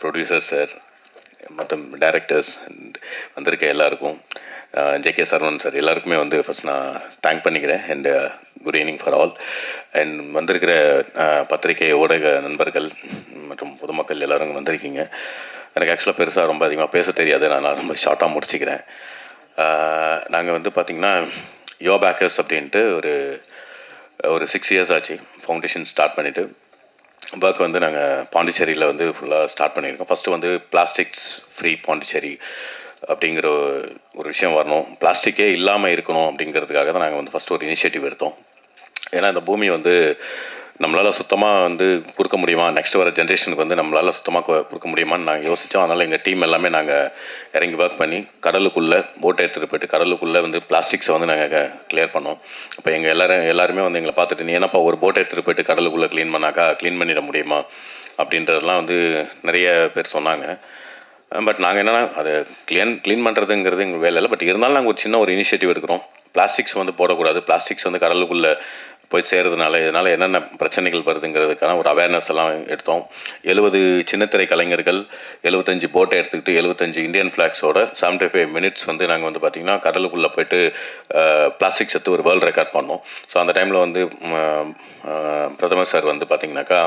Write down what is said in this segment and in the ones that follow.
Producer sir மற்றும் directors வந்திருக்க எல்லாருக்கும், ஜே.கே. சரவணன் சார் எல்லாருக்குமே வந்து ஃபஸ்ட் நான் தேங்க் பண்ணிக்கிறேன். And good evening for all. And வந்திருக்கிற பத்திரிகை ஊடக நண்பர்கள் மற்றும் பொதுமக்கள் எல்லோரும் வந்திருக்கீங்க. எனக்கு ஆக்சுவலாக பெருசாக ரொம்ப அதிகமாக பேச தெரியாது, நான் ரொம்ப ஷார்ட்டாக முடிச்சுக்கிறேன். நாங்கள் வந்து பார்த்திங்கன்னா யோ பேக்கர்ஸ் அப்படின்ட்டு ஒரு 6 இயர்ஸ் ஆச்சு ஃபவுண்டேஷன் ஸ்டார்ட் பண்ணிவிட்டு. ஒர்க் வந்து நாங்கள் பாண்டிச்சேரியில் வந்து ஃபுல்லாக ஸ்டார்ட் பண்ணியிருக்கோம். ஃபஸ்ட்டு வந்து பிளாஸ்டிக்ஸ் ஃப்ரீ பாண்டிச்சேரி அப்படிங்கிற ஒரு விஷயம் வரணும், பிளாஸ்டிக்கே இல்லாமல் இருக்கணும் அப்படிங்கிறதுக்காக தான் நாங்கள் வந்து ஃபஸ்ட்டு ஒரு இனிஷியேட்டிவ் எடுத்தோம். ஏன்னா இந்த பூமி வந்து நம்மளால் சுத்தமாக வந்து கொடுக்க முடியுமா, நெக்ஸ்ட் வர ஜென்ரேஷனுக்கு வந்து நம்மளால் சுத்தமாக கொடுக்க முடியுமான்னு நாங்கள் யோசித்தோம். அதனால் எங்கள் டீம் எல்லாமே நாங்கள் இறங்கி ஒர்க் பண்ணி கடலுக்குள்ளே போட்டை எடுத்துகிட்டு போய்ட்டு கடலுக்குள்ளே வந்து பிளாஸ்டிக்ஸை வந்து நாங்கள் கிளியர் பண்ணோம். இப்போ எங்கள் எல்லாருமே வந்து எங்களை பார்த்துட்டு, நீ என்னப்பா ஒரு போட்டை எடுத்துகிட்டு போய்ட்டு கடலுக்குள்ளே க்ளீன் பண்ணிட முடியுமா அப்படின்றதெல்லாம் வந்து நிறைய பேர் சொன்னாங்க. பட் நாங்கள் என்னென்னா அதை க்ளீன் பண்ணுறதுங்கிறது எங்கள் வேலை இல்லை. பட் இருந்தாலும் நாங்கள் ஒரு சின்ன ஒரு இனிஷியேட்டிவ் எடுக்கிறோம். பிளாஸ்டிக்ஸ் வந்து போடக்கூடாது, பிளாஸ்டிக்ஸ் வந்து கடலுக்குள்ளே போய் சேர்றதுனால இதனால் என்னென்ன பிரச்சனைகள் வருதுங்கிறதுக்கான ஒரு அவேர்னஸ் எல்லாம் எடுத்தோம். 70 சின்னத்திரை கலைஞர்கள் 75 போட்டை எடுத்துக்கிட்டு 75 இந்தியன் ஃப்ளாக்ஸோட 75 மினிட்ஸ் வந்து நாங்கள் வந்து பார்த்திங்கன்னா கடலுக்குள்ளே போய்ட்டு பிளாஸ்டிக்ஸ் எடுத்து ஒரு வேர்ல்டு ரெக்கார்ட் பண்ணோம். ஸோ அந்த டைமில் வந்து பிரதமர் சார் வந்து பார்த்திங்கனாக்கா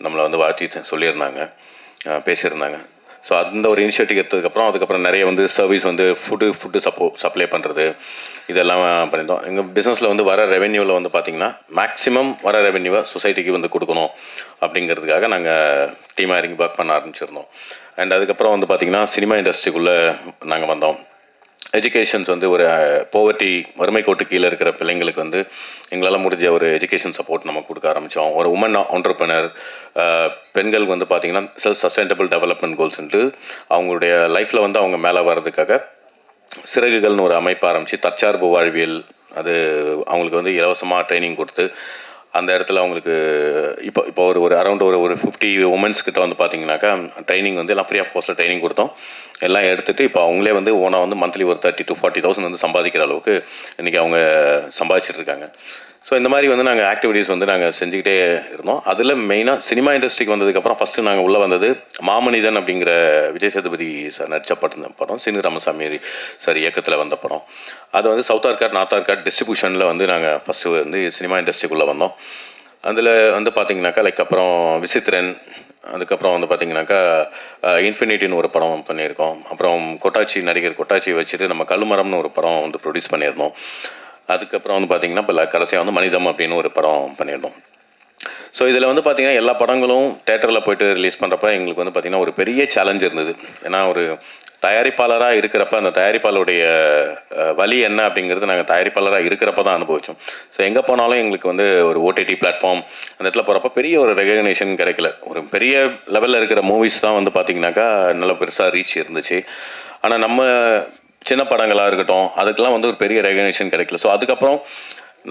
நம்மளை வந்து வாழ்த்தி சொல்லியிருந்தாங்க, பேசியிருந்தாங்க. ஸோ அந்த ஒரு இனிஷியேட்டிவ் அதுக்கப்புறம் நிறைய வந்து சர்வீஸ் வந்து ஃபுட்டு சப்ளை பண்ணுறது இதெல்லாம் பண்ணியிருந்தோம். எங்கள் பிஸ்னஸில் வந்து வர ரெவென்யூவில் வந்து பார்த்திங்கன்னா மேக்ஸிமம் வர ரெவென்யூவை சொசைட்டிக்கு வந்து கொடுக்கணும் அப்படிங்கிறதுக்காக நாங்கள் டீமாக இறங்கி ஒர்க் பண்ண ஆரம்பிச்சிருந்தோம். அண்ட் அதுக்கப்புறம் வந்து பார்த்திங்கன்னா சினிமா இண்டஸ்ட்ரிக்குள்ளே நாங்கள் வந்தோம். எஜுகேஷன்ஸ் வந்து ஒரு போவர்ட்டி வறுமை கோட்டு கீழே இருக்கிற பிள்ளைங்களுக்கு வந்து எங்களால் முடிஞ்ச ஒரு எஜுகேஷன் சப்போர்ட் நம்ம கொடுக்க ஆரம்பித்தோம். ஒரு உமன் ஆண்டர்ப்ரனர் பெண்களுக்கு வந்து பார்த்திங்கன்னா செல்ஃப் சஸ்டைனபிள் டெவலப்மெண்ட் கோல்ஸ்ன்ட்டு அவங்களுடைய லைஃப்பில் வந்து அவங்க மேலே வர்றதுக்காக சிறகுகள்னு ஒரு அமைப்பு ஆரம்பித்து தற்சார்பு வாழ்வியல் அது அவங்களுக்கு வந்து இலவசமாக ட்ரைனிங் கொடுத்து அந்த இடத்துல அவங்களுக்கு இப்போ ஒரு அரௌண்ட் ஒரு 50 உமன்ஸ்கிட்ட வந்து பார்த்தீங்கன்னாக்கா ட்ரைனிங் வந்து எல்லாம் ஃப்ரீ ஆஃப் காஸ்ட்டில் ட்ரைனிங் கொடுத்தோம். எல்லாம் எடுத்துகிட்டு இப்போ அவங்களே வந்து ஓனாக வந்து மந்த்லி ஒரு 30,000 to 40,000 வந்து சம்பாதிக்கிற அளவுக்கு இன்றைக்கி அவங்க சம்பாதிச்சிட்டு இருக்காங்க. ஸோ இந்த மாதிரி வந்து நாங்கள் ஆக்டிவிட்டீஸ் வந்து நாங்கள் செஞ்சுக்கிட்டே இருந்தோம். அதில் மெயினாக சினிமா இண்டஸ்ட்ரிக்கு வந்ததுக்கப்புறம் ஃபஸ்ட்டு நாங்கள் உள்ளே வந்தது மாமனிதன் அப்படிங்கிற விஜய் சேதுபதி சார் நடித்த படம், சீனு ராமசாமி சார் இயக்கத்தில் வந்த படம். அது வந்து சவுத் ஆர்காட் நார்த் ஆர்காட் டிஸ்ட்ரிபியூஷனில் வந்து நாங்கள் ஃபஸ்ட்டு வந்து சினிமா இண்டஸ்ட்ரிக்குள்ளே வந்தோம். அதில் வந்து பார்த்திங்கனாக்கா அப்புறம் விசித்திரன், அதுக்கப்புறம் வந்து பார்த்திங்கனாக்கா இன்ஃபினிட்டின்னு ஒரு படம் பண்ணியிருக்கோம். அப்புறம் நடிகர் கொட்டாச்சி வச்சுட்டு நம்ம கல்லுமரம்னு ஒரு படம் வந்து ப்ரொடியூஸ் பண்ணியிருந்தோம். அதுக்கப்புறம் வந்து பார்த்திங்கன்னா இப்போ கடைசியாக வந்து மனிதம் அப்படின்னு ஒரு படம் பண்ணியிருந்தோம். ஸோ இதில் வந்து பார்த்திங்கன்னா எல்லா படங்களும் தேட்டரில் போய்ட்டு ரிலீஸ் பண்ணுறப்ப எங்களுக்கு வந்து பார்த்திங்கன்னா ஒரு பெரிய சேலஞ்ச் இருந்தது. ஏன்னா ஒரு தயாரிப்பாளராக இருக்கிறப்ப அந்த தயாரிப்பாளருடைய வழி என்ன அப்படிங்கிறது நாங்கள் தயாரிப்பாளராக இருக்கிறப்ப தான் அனுபவித்தோம். ஸோ எங்கே போனாலும் எங்களுக்கு வந்து ஒரு ஓடிடி பிளாட்ஃபார்ம் அந்த இடத்துல போகிறப்ப பெரிய ஒரு ரெகக்னேஷன் கிடைக்கல. ஒரு பெரிய லெவலில் இருக்கிற மூவிஸ் தான் வந்து பார்த்திங்கனாக்கா நல்லா பெருசாக ரீச் இருந்துச்சு. ஆனால் நம்ம சின்ன படங்களாக இருக்கட்டும் அதுக்கெல்லாம் வந்து ஒரு பெரிய ரெகக்னேஷன் கிடைக்கல. ஸோ அதுக்கப்புறம்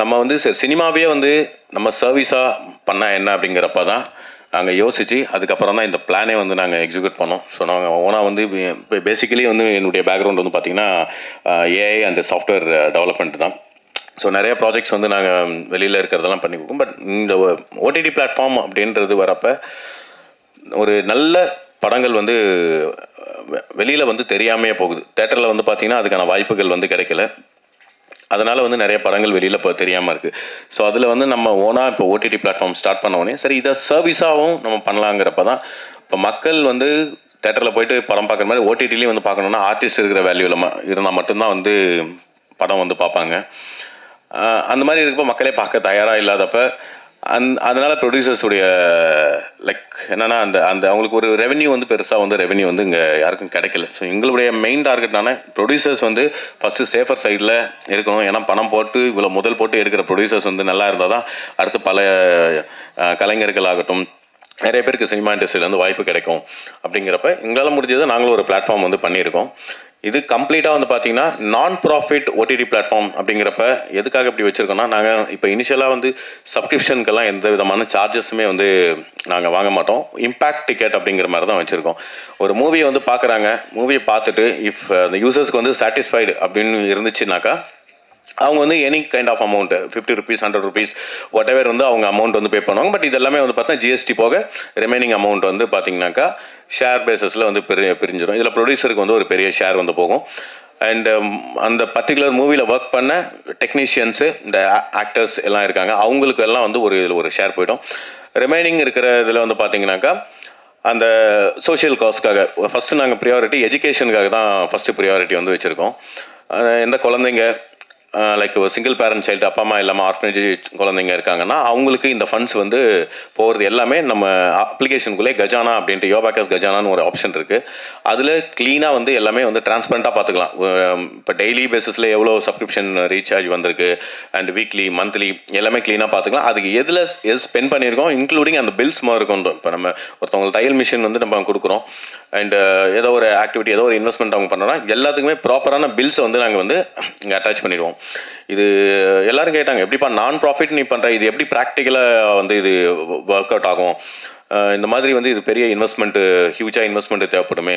நம்ம வந்து சினிமாவே வந்து நம்ம சர்வீஸாக பண்ணால் என்ன அப்படிங்கிறப்ப தான் நாங்கள் யோசித்து அதுக்கப்புறம் தான் இந்த பிளானே வந்து நாங்கள் எக்ஸிக்யூட் பண்ணோம். ஸோ நாங்கள் ஓனாக வந்து இப்போ பேசிக்கலி வந்து என்னுடைய பேக்ரவுண்ட் வந்து பார்த்திங்கன்னா ஏஐ அண்ட் சாஃப்ட்வேர் டெவலப்மெண்ட் தான். ஸோ நிறைய ப்ராஜெக்ட்ஸ் வந்து நாங்கள் வெளியில் இருக்கிறதெல்லாம் பண்ணி கொடுப்போம். பட் இந்த ஓடிடி பிளாட்ஃபார்ம் அப்படின்றது வரப்போ ஒரு நல்ல படங்கள் வந்து வெளியில் வந்து தெரியாமையே போகுது. தேட்டரில் வந்து பார்த்திங்கன்னா அதுக்கான வாய்ப்புகள் வந்து கிடைக்கல. அதனால் வந்து நிறைய படங்கள் வெளியில் இப்போ தெரியாமல் இருக்குது. ஸோ அதில் வந்து நம்ம ஓனாக இப்போ ஓடிடி பிளாட்ஃபார்ம் ஸ்டார்ட் பண்ணோடனே சரி இதை சர்வீஸாகவும் நம்ம பண்ணலாங்கிறப்ப தான் இப்போ மக்கள் வந்து தேட்டரில் போய்ட்டு படம் பார்க்குற மாதிரி ஓடிடிலையும் வந்து பார்க்கணுன்னா ஆர்டிஸ்ட் இருக்கிற வேல்யூவில் இருந்தால் மட்டும்தான் வந்து படம் வந்து பார்ப்பாங்க. அந்த மாதிரி இருக்கப்போ மக்களே பார்க்க தயாராக இல்லாதப்ப அதனால் ப்ரொடியூசர்ஸுடைய என்னென்னா அந்த அவங்களுக்கு ஒரு ரெவென்யூ வந்து பெருசாக வந்து ரெவென்யூ வந்து இங்கே யாருக்கும் கிடைக்கல. ஸோ எங்களுடைய மெயின் டார்கெட்டான ப்ரொடியூசர்ஸ் வந்து ஃபஸ்ட்டு சேஃபர் சைடில் இருக்கணும். ஏன்னா பணம் போட்டு இவ்வளோ முதல் போட்டு எடுக்கிற ப்ரொடியூசர்ஸ் வந்து நல்லா இருந்தால் தான் அடுத்து பல கலைஞர்கள் ஆகட்டும் நிறைய பேருக்கு சினிமா இண்டஸ்ட்ரியிலேருந்து வாய்ப்பு கிடைக்கும். அப்படிங்கிறப்ப எங்களால் முடிஞ்சதை நாங்களும் ஒரு பிளாட்ஃபார்ம் வந்து பண்ணியிருக்கோம். இது கம்ப்ளீட்டாக வந்து பார்த்திங்கன்னா நான் ப்ராஃபிட் ஓடிடி பிளாட்ஃபார்ம் அப்படிங்கிறப்ப எதுக்காக இப்படி வச்சுருக்கோன்னா நாங்கள் இப்போ இனிஷியலாக வந்து சப்ஸ்கிரிப்ஷனுக்கெல்லாம் எந்த விதமான சார்ஜஸுமே வந்து நாங்கள் வாங்க மாட்டோம். இம்பேக்ட் டிக்கெட் அப்படிங்கிற மாதிரி தான் வச்சுருக்கோம். ஒரு மூவியை வந்து பார்க்குறாங்க, மூவியை பார்த்துட்டு இஃப் அந்த யூசர்ஸ்க்கு வந்து சாட்டிஸ்ஃபைடு அப்படின்னு இருந்துச்சுனாக்கா அவங்க வந்து any kind of amount 50 rupees 100 rupees whatever வந்து அவங்க அமௌண்ட் வந்து பே பண்ணுவாங்க. பட் இதெல்லாமே வந்து பார்த்தா ஜிஎஸ்டி போக ரிமைனிங் அமௌண்ட் வந்து பார்த்தீங்கன்னாக்கா ஷேர் பேசஸில் வந்து பிரிஞ்சிடும். இதில் ப்ரொடியூசருக்கு வந்து ஒரு பெரிய ஷேர் வந்து போகும். அண்ட் அந்த பர்டிகுலர் மூவியில் ஒர்க் பண்ண டெக்னீஷியன்ஸு, இந்த ஆக்டர்ஸ் எல்லாம் இருக்காங்க, அவங்களுக்கு எல்லாம் வந்து இதில் ஒரு ஷேர் போயிடும். ரிமைனிங் இருக்கிற இதில் வந்து பார்த்தீங்கன்னாக்கா அந்த சோஷியல் காஸ்க்காக ஃபஸ்ட்டு நாங்கள் ப்ரியாரிட்டி எஜுகேஷனுக்காக தான் ஃபஸ்ட்டு ப்ரியாரிட்டி வந்து வச்சுருக்கோம். எந்த குழந்தைங்க லைக் ஒரு சிங்கிள் பேரண்ட் சைல்டு, அப்பா அம்மா இல்லாமல் ஆர்ஃபனேஜ் குழந்தைங்க இருக்காங்கன்னா அவங்களுக்கு இந்த ஃபண்ட்ஸ் வந்து போகிறது எல்லாமே நம்ம அப்ளிகேஷனுக்குள்ளே கஜானா அப்படின்ட்டு யோபாக்கஸ் கஜானான்னு ஒரு ஆப்ஷன் இருக்குது. அதில் க்ளீனாக வந்து எல்லாமே வந்து டிரான்ஸ்பரண்ட்டாக பார்த்துக்கலாம். இப்போ டெய்லி பேசிஸில் எவ்வளோ சப்ஸ்கிரிப்ஷன் ரீசார்ஜ் வந்திருக்கு அண்ட் வீக்லி மந்த்லி எல்லாமே க்ளீனாக பார்த்துக்கலாம். அதுக்கு எது ஸ்பெண்ட் பண்ணியிருக்கோம் இன்க்ளூடிங் அந்த பில்ஸ் மாதிரி இருக்கும். இப்போ நம்ம ஒருத்தவங்களுக்கு தையல் மிஷின் வந்து நம்ம கொடுக்குறோம் அண்ட் ஏதோ ஒரு ஆக்டிவிட்டி ஏதோ ஒரு இன்வெஸ்ட்மெண்ட் அவங்க பண்ணுறோன்னா எல்லாத்துக்குமே ப்ராப்பரான பில்ஸை வந்து நாங்கள் வந்து இங்கே அட்டாச் பண்ணிடுவோம். இது எல்லாரும் கேட்டாங்க, எப்படிப்பா நான் ப்ராஃபிட் நீ பண்ணுற, இது எப்படி ப்ராக்டிக்கலாக வந்து இது ஒர்க் அவுட் ஆகும், இந்த மாதிரி வந்து இது பெரிய இன்வெஸ்ட்மெண்ட்டு, ஹியூஜாக இன்வெஸ்ட்மெண்ட்டு தேவைப்படுமே,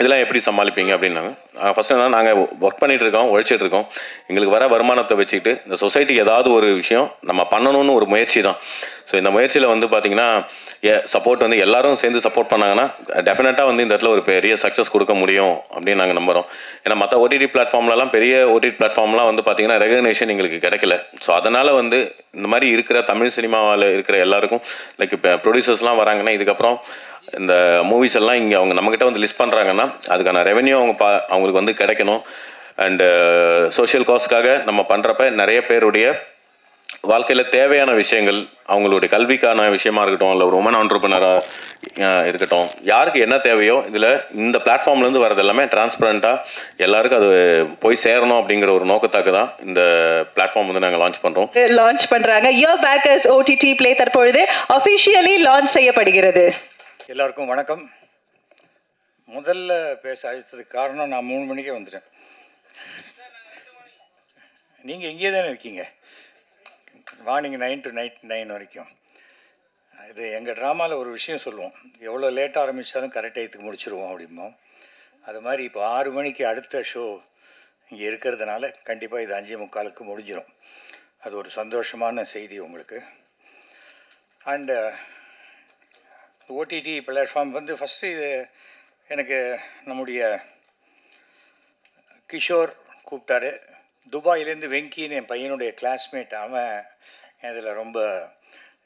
இதெல்லாம் எப்படி சமாளிப்பீங்க அப்படின்னாங்க. ஃபஸ்ட்டு என்ன, நாங்கள் ஒர்க் பண்ணிகிட்டு இருக்கோம், உழைச்சிட்டு இருக்கோம். எங்களுக்கு வர வருமானத்தை வச்சுக்கிட்டு இந்த சொசைட்டிக்கு ஏதாவது ஒரு விஷயம் நம்ம பண்ணணும்னு ஒரு முயற்சி தான். ஸோ இந்த முயற்சியில் வந்து பார்த்திங்கன்னா சப்போர்ட் வந்து எல்லாரும் சேர்ந்து சப்போர்ட் பண்ணாங்கன்னா டெஃபினட்டாக வந்து இந்த இடத்துல ஒரு பெரிய சக்ஸஸ் கொடுக்க முடியும் அப்படின்னு நாங்கள் நம்புகிறோம். ஏன்னா மற்ற ஓடிடி பிளாட்ஃபார்ம்லலாம் பெரிய ஓடிடி பிளாட்ஃபார்ம்லாம் வந்து பார்த்திங்கன்னா ரெகக்னேஷன் எங்களுக்கு கிடைக்கல. ஸோ அதனால் வந்து இந்த மாதிரி இருக்கிற தமிழ் சினிமாவில் இருக்கிற எல்லாருக்கும் லைக் இப்போ ப்ரொடியூசர்ஸ்லாம் வராங்கன்னா இதுக்கப்புறம் இந்த மூவிஸ் எல்லாம் இங்கே அவங்க நம்மக்கிட்ட வந்து லிஸ்ட் பண்ணுறாங்கன்னா அதுக்கான ரெவென்யூ அவங்களுக்கு வந்து கிடைக்கணும். அண்டு சோஷியல் காஸ்ட்காக நம்ம பண்ணுறப்ப நிறைய பேருடைய வாழ்க்கையில் தேவையான விஷயங்கள், அவங்களுடைய கல்விக்கான விஷயமா இருக்கட்டும், இல்லை ஒரு உமன் ஆண்டர்பிரினராக இருக்கட்டும், யாருக்கு என்ன தேவையோ இதில் இந்த பிளாட்ஃபார்ம்லேருந்து வரது எல்லாமே டிரான்ஸ்பரண்ட்டாக எல்லாருக்கும் அது போய் சேரணும் அப்படிங்கிற ஒரு நோக்கத்தாக்கு தான் இந்த பிளாட்ஃபார்ம் வந்து நாங்கள் லான்ச் பண்ணுறாங்க. யோபாக்கஸ் OTT Play தற்பொழுது அஃபிஷியலி லான்ச் செய்யப்படுகிறது. எல்லாருக்கும் வணக்கம். முதல்ல பேச அழைத்ததுக்கு காரணம் நான் 3 மணிக்கே வந்துட்டேன். நீங்கள் இங்கே தானே இருக்கீங்க, மார்னிங் 9 to நைட் 9 வரைக்கும். இது எங்கள் ட்ராமாவில் ஒரு விஷயம் சொல்லுவோம், எவ்வளோ லேட்டாக ஆரம்பித்தாலும் கரெக்ட் டயத்துக்கு முடிச்சிருவோம் அப்படிம்போம். அது மாதிரி இப்போ 6 மணிக்கு அடுத்த ஷோ இங்கே இருக்கிறதுனால கண்டிப்பாக இது 5:45 முடிஞ்சிடும். அது ஒரு சந்தோஷமான செய்தி உங்களுக்கு. அண்டு ஓடிடி பிளாட்ஃபார்ம் வந்து ஃபஸ்ட்டு இது எனக்கு நம்முடைய கிஷோர் கூப்பிட்டாரு. துபாயிலேருந்து வெங்கின்னு என் பையனுடைய கிளாஸ்மேட், அவன் இதில் ரொம்ப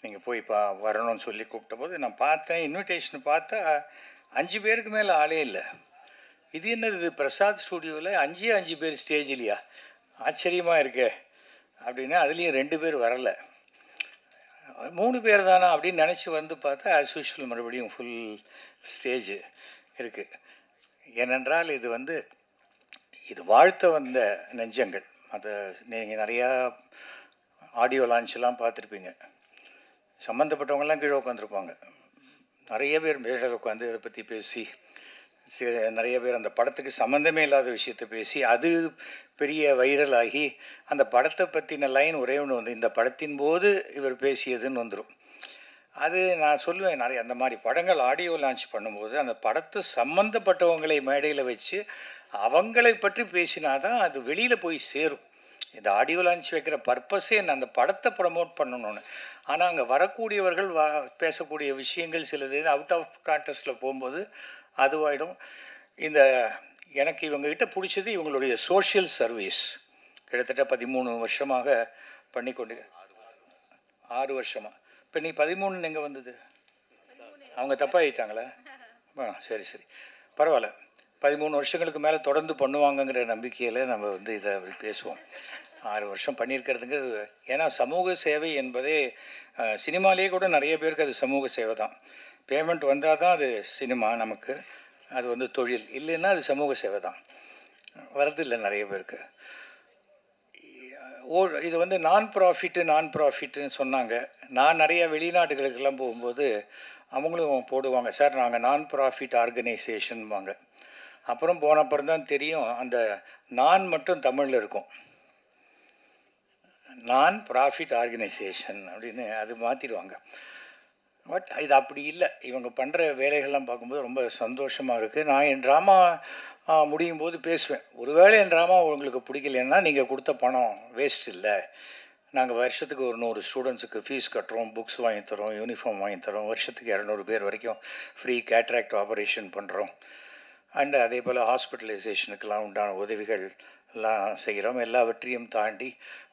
நீங்கள் போய் வரணும்னு சொல்லி கூப்பிட்ட போது நான் பார்த்தேன், இன்விடேஷன் பார்த்தா 5 பேருக்கு மேலே ஆளே இல்லை. இது என்னது, இது பிரசாத் ஸ்டூடியோவில் 5 பேர் ஸ்டேஜ் இல்லையா, ஆச்சரியமாக இருக்கு அப்படின்னா அதுலேயும் 2 பேர் வரலை, 3 பேர் தானா அப்படின்னு நினச்சி வந்து பார்த்தா ஆஸ் யூஷுவல் மறுபடியும் ஃபுல் ஸ்டேஜ் இருக்குது. ஏனென்றால் இது வந்து இது வாழ்த்த வந்த நெஞ்சங்கள். அதை நீங்கள் நிறையா ஆடியோ லான்ச்செல்லாம் பார்த்துருப்பீங்க. சம்மந்தப்பட்டவங்கெல்லாம் கீழே உட்காந்துருப்பாங்க, நிறைய பேர் மேலே உட்காந்து இதை பற்றி பேசி, நிறைய பேர் அந்த படத்துக்கு சம்மந்தமே இல்லாத விஷயத்தை பேசி அது பெரிய வைரல் ஆகி அந்த படத்தை பற்றின லைன் ஒரே ஒன்று வந்து இந்த படத்தின் போது இவர் பேசியதுன்னு வந்துடும். அது நான் சொல்லுவேன், நிறைய அந்த மாதிரி படங்கள் ஆடியோ லான்ச் பண்ணும்போது அந்த படத்தை சம்மந்தப்பட்டவங்களை மேடையில் வச்சு அவங்களை பற்றி பேசினா தான் அது வெளியில் போய் சேரும். இந்த ஆடியோ லான்ச் வைக்கிற பர்பஸே அந்த படத்தை ப்ரமோட் பண்ணணும்னு. ஆனால் அங்கே வரக்கூடியவர்கள் பேசக்கூடிய விஷயங்கள் சிலது அவுட் ஆஃப் கான்டெக்ஸ்டில் போகும்போது அதுவாயிடும். இந்த எனக்கு இவங்ககிட்ட பிடிச்சது இவங்களுடைய சோஷியல் சர்வீஸ். கிட்டத்தட்ட 13 வருஷமாக பண்ணி கொண்டு 6 வருஷமாக. இப்போ நீ 13 எங்கே வந்தது? அவங்க தப்பாகிட்டாங்களா? சரி சரி பரவாயில்ல. 13 வருஷங்களுக்கு மேலே தொடர்ந்து பண்ணுவாங்கங்கிற நம்பிக்கையில் நம்ம வந்து இதை பேசுவோம். 6 வருஷம் பண்ணியிருக்கிறதுங்கிறது, ஏன்னா சமூக சேவை என்பதே சினிமாலேயே கூட நிறைய பேருக்கு அது சமூக சேவை தான். பேமெண்ட் வந்தால் தான் அது சினிமா, நமக்கு அது வந்து தொழில், இல்லைன்னா அது சமூக சேவை தான். வரதில்லை நிறைய பேருக்கு. இது வந்து நான் ப்ராஃபிட்டுன்னு சொன்னாங்க. நான் நிறைய வெளிநாடுகளுக்கெல்லாம் போகும்போது அவங்களும் போடுவாங்க, சார் நாங்கள் நான் ப்ராஃபிட் ஆர்கனைசேஷன்வாங்க. அப்புறம் போனப்புறம் தான் தெரியும் அந்த நான் மட்டும் தமிழில் இருக்கும், நான் ப்ராஃபிட் ஆர்கனைசேஷன் அப்படின்னு அது மாற்றிடுவாங்க. பட் இது அப்படி இல்லை. இவங்க பண்ணுற வேலைகள்லாம் பார்க்கும்போது ரொம்ப சந்தோஷமாக இருக்குது. நான் என் ட்ராமா முடியும் போது பேசுவேன், ஒருவேளை என் ட்ராமா உங்களுக்கு பிடிக்கலன்னா நீங்கள் கொடுத்த பணம் வேஸ்ட் இல்லை. நாங்கள் வருஷத்துக்கு ஒரு 100 ஸ்டூடெண்ட்ஸுக்கு ஃபீஸ் கட்டுறோம், புக்ஸ் வாங்கி தரோம், யூனிஃபார்ம் வாங்கி தரோம், வருஷத்துக்கு 200 பேர் வரைக்கும் ஃப்ரீ கேட்ராக்ட் ஆப்ரேஷன் பண்ணுறோம். அண்டு அதே போல் ஹாஸ்பிட்டலைசேஷனுக்கெல்லாம் உண்டான உதவிகள் எல்லாம் செய்கிறோம். எல்லாவற்றையும் தாண்டி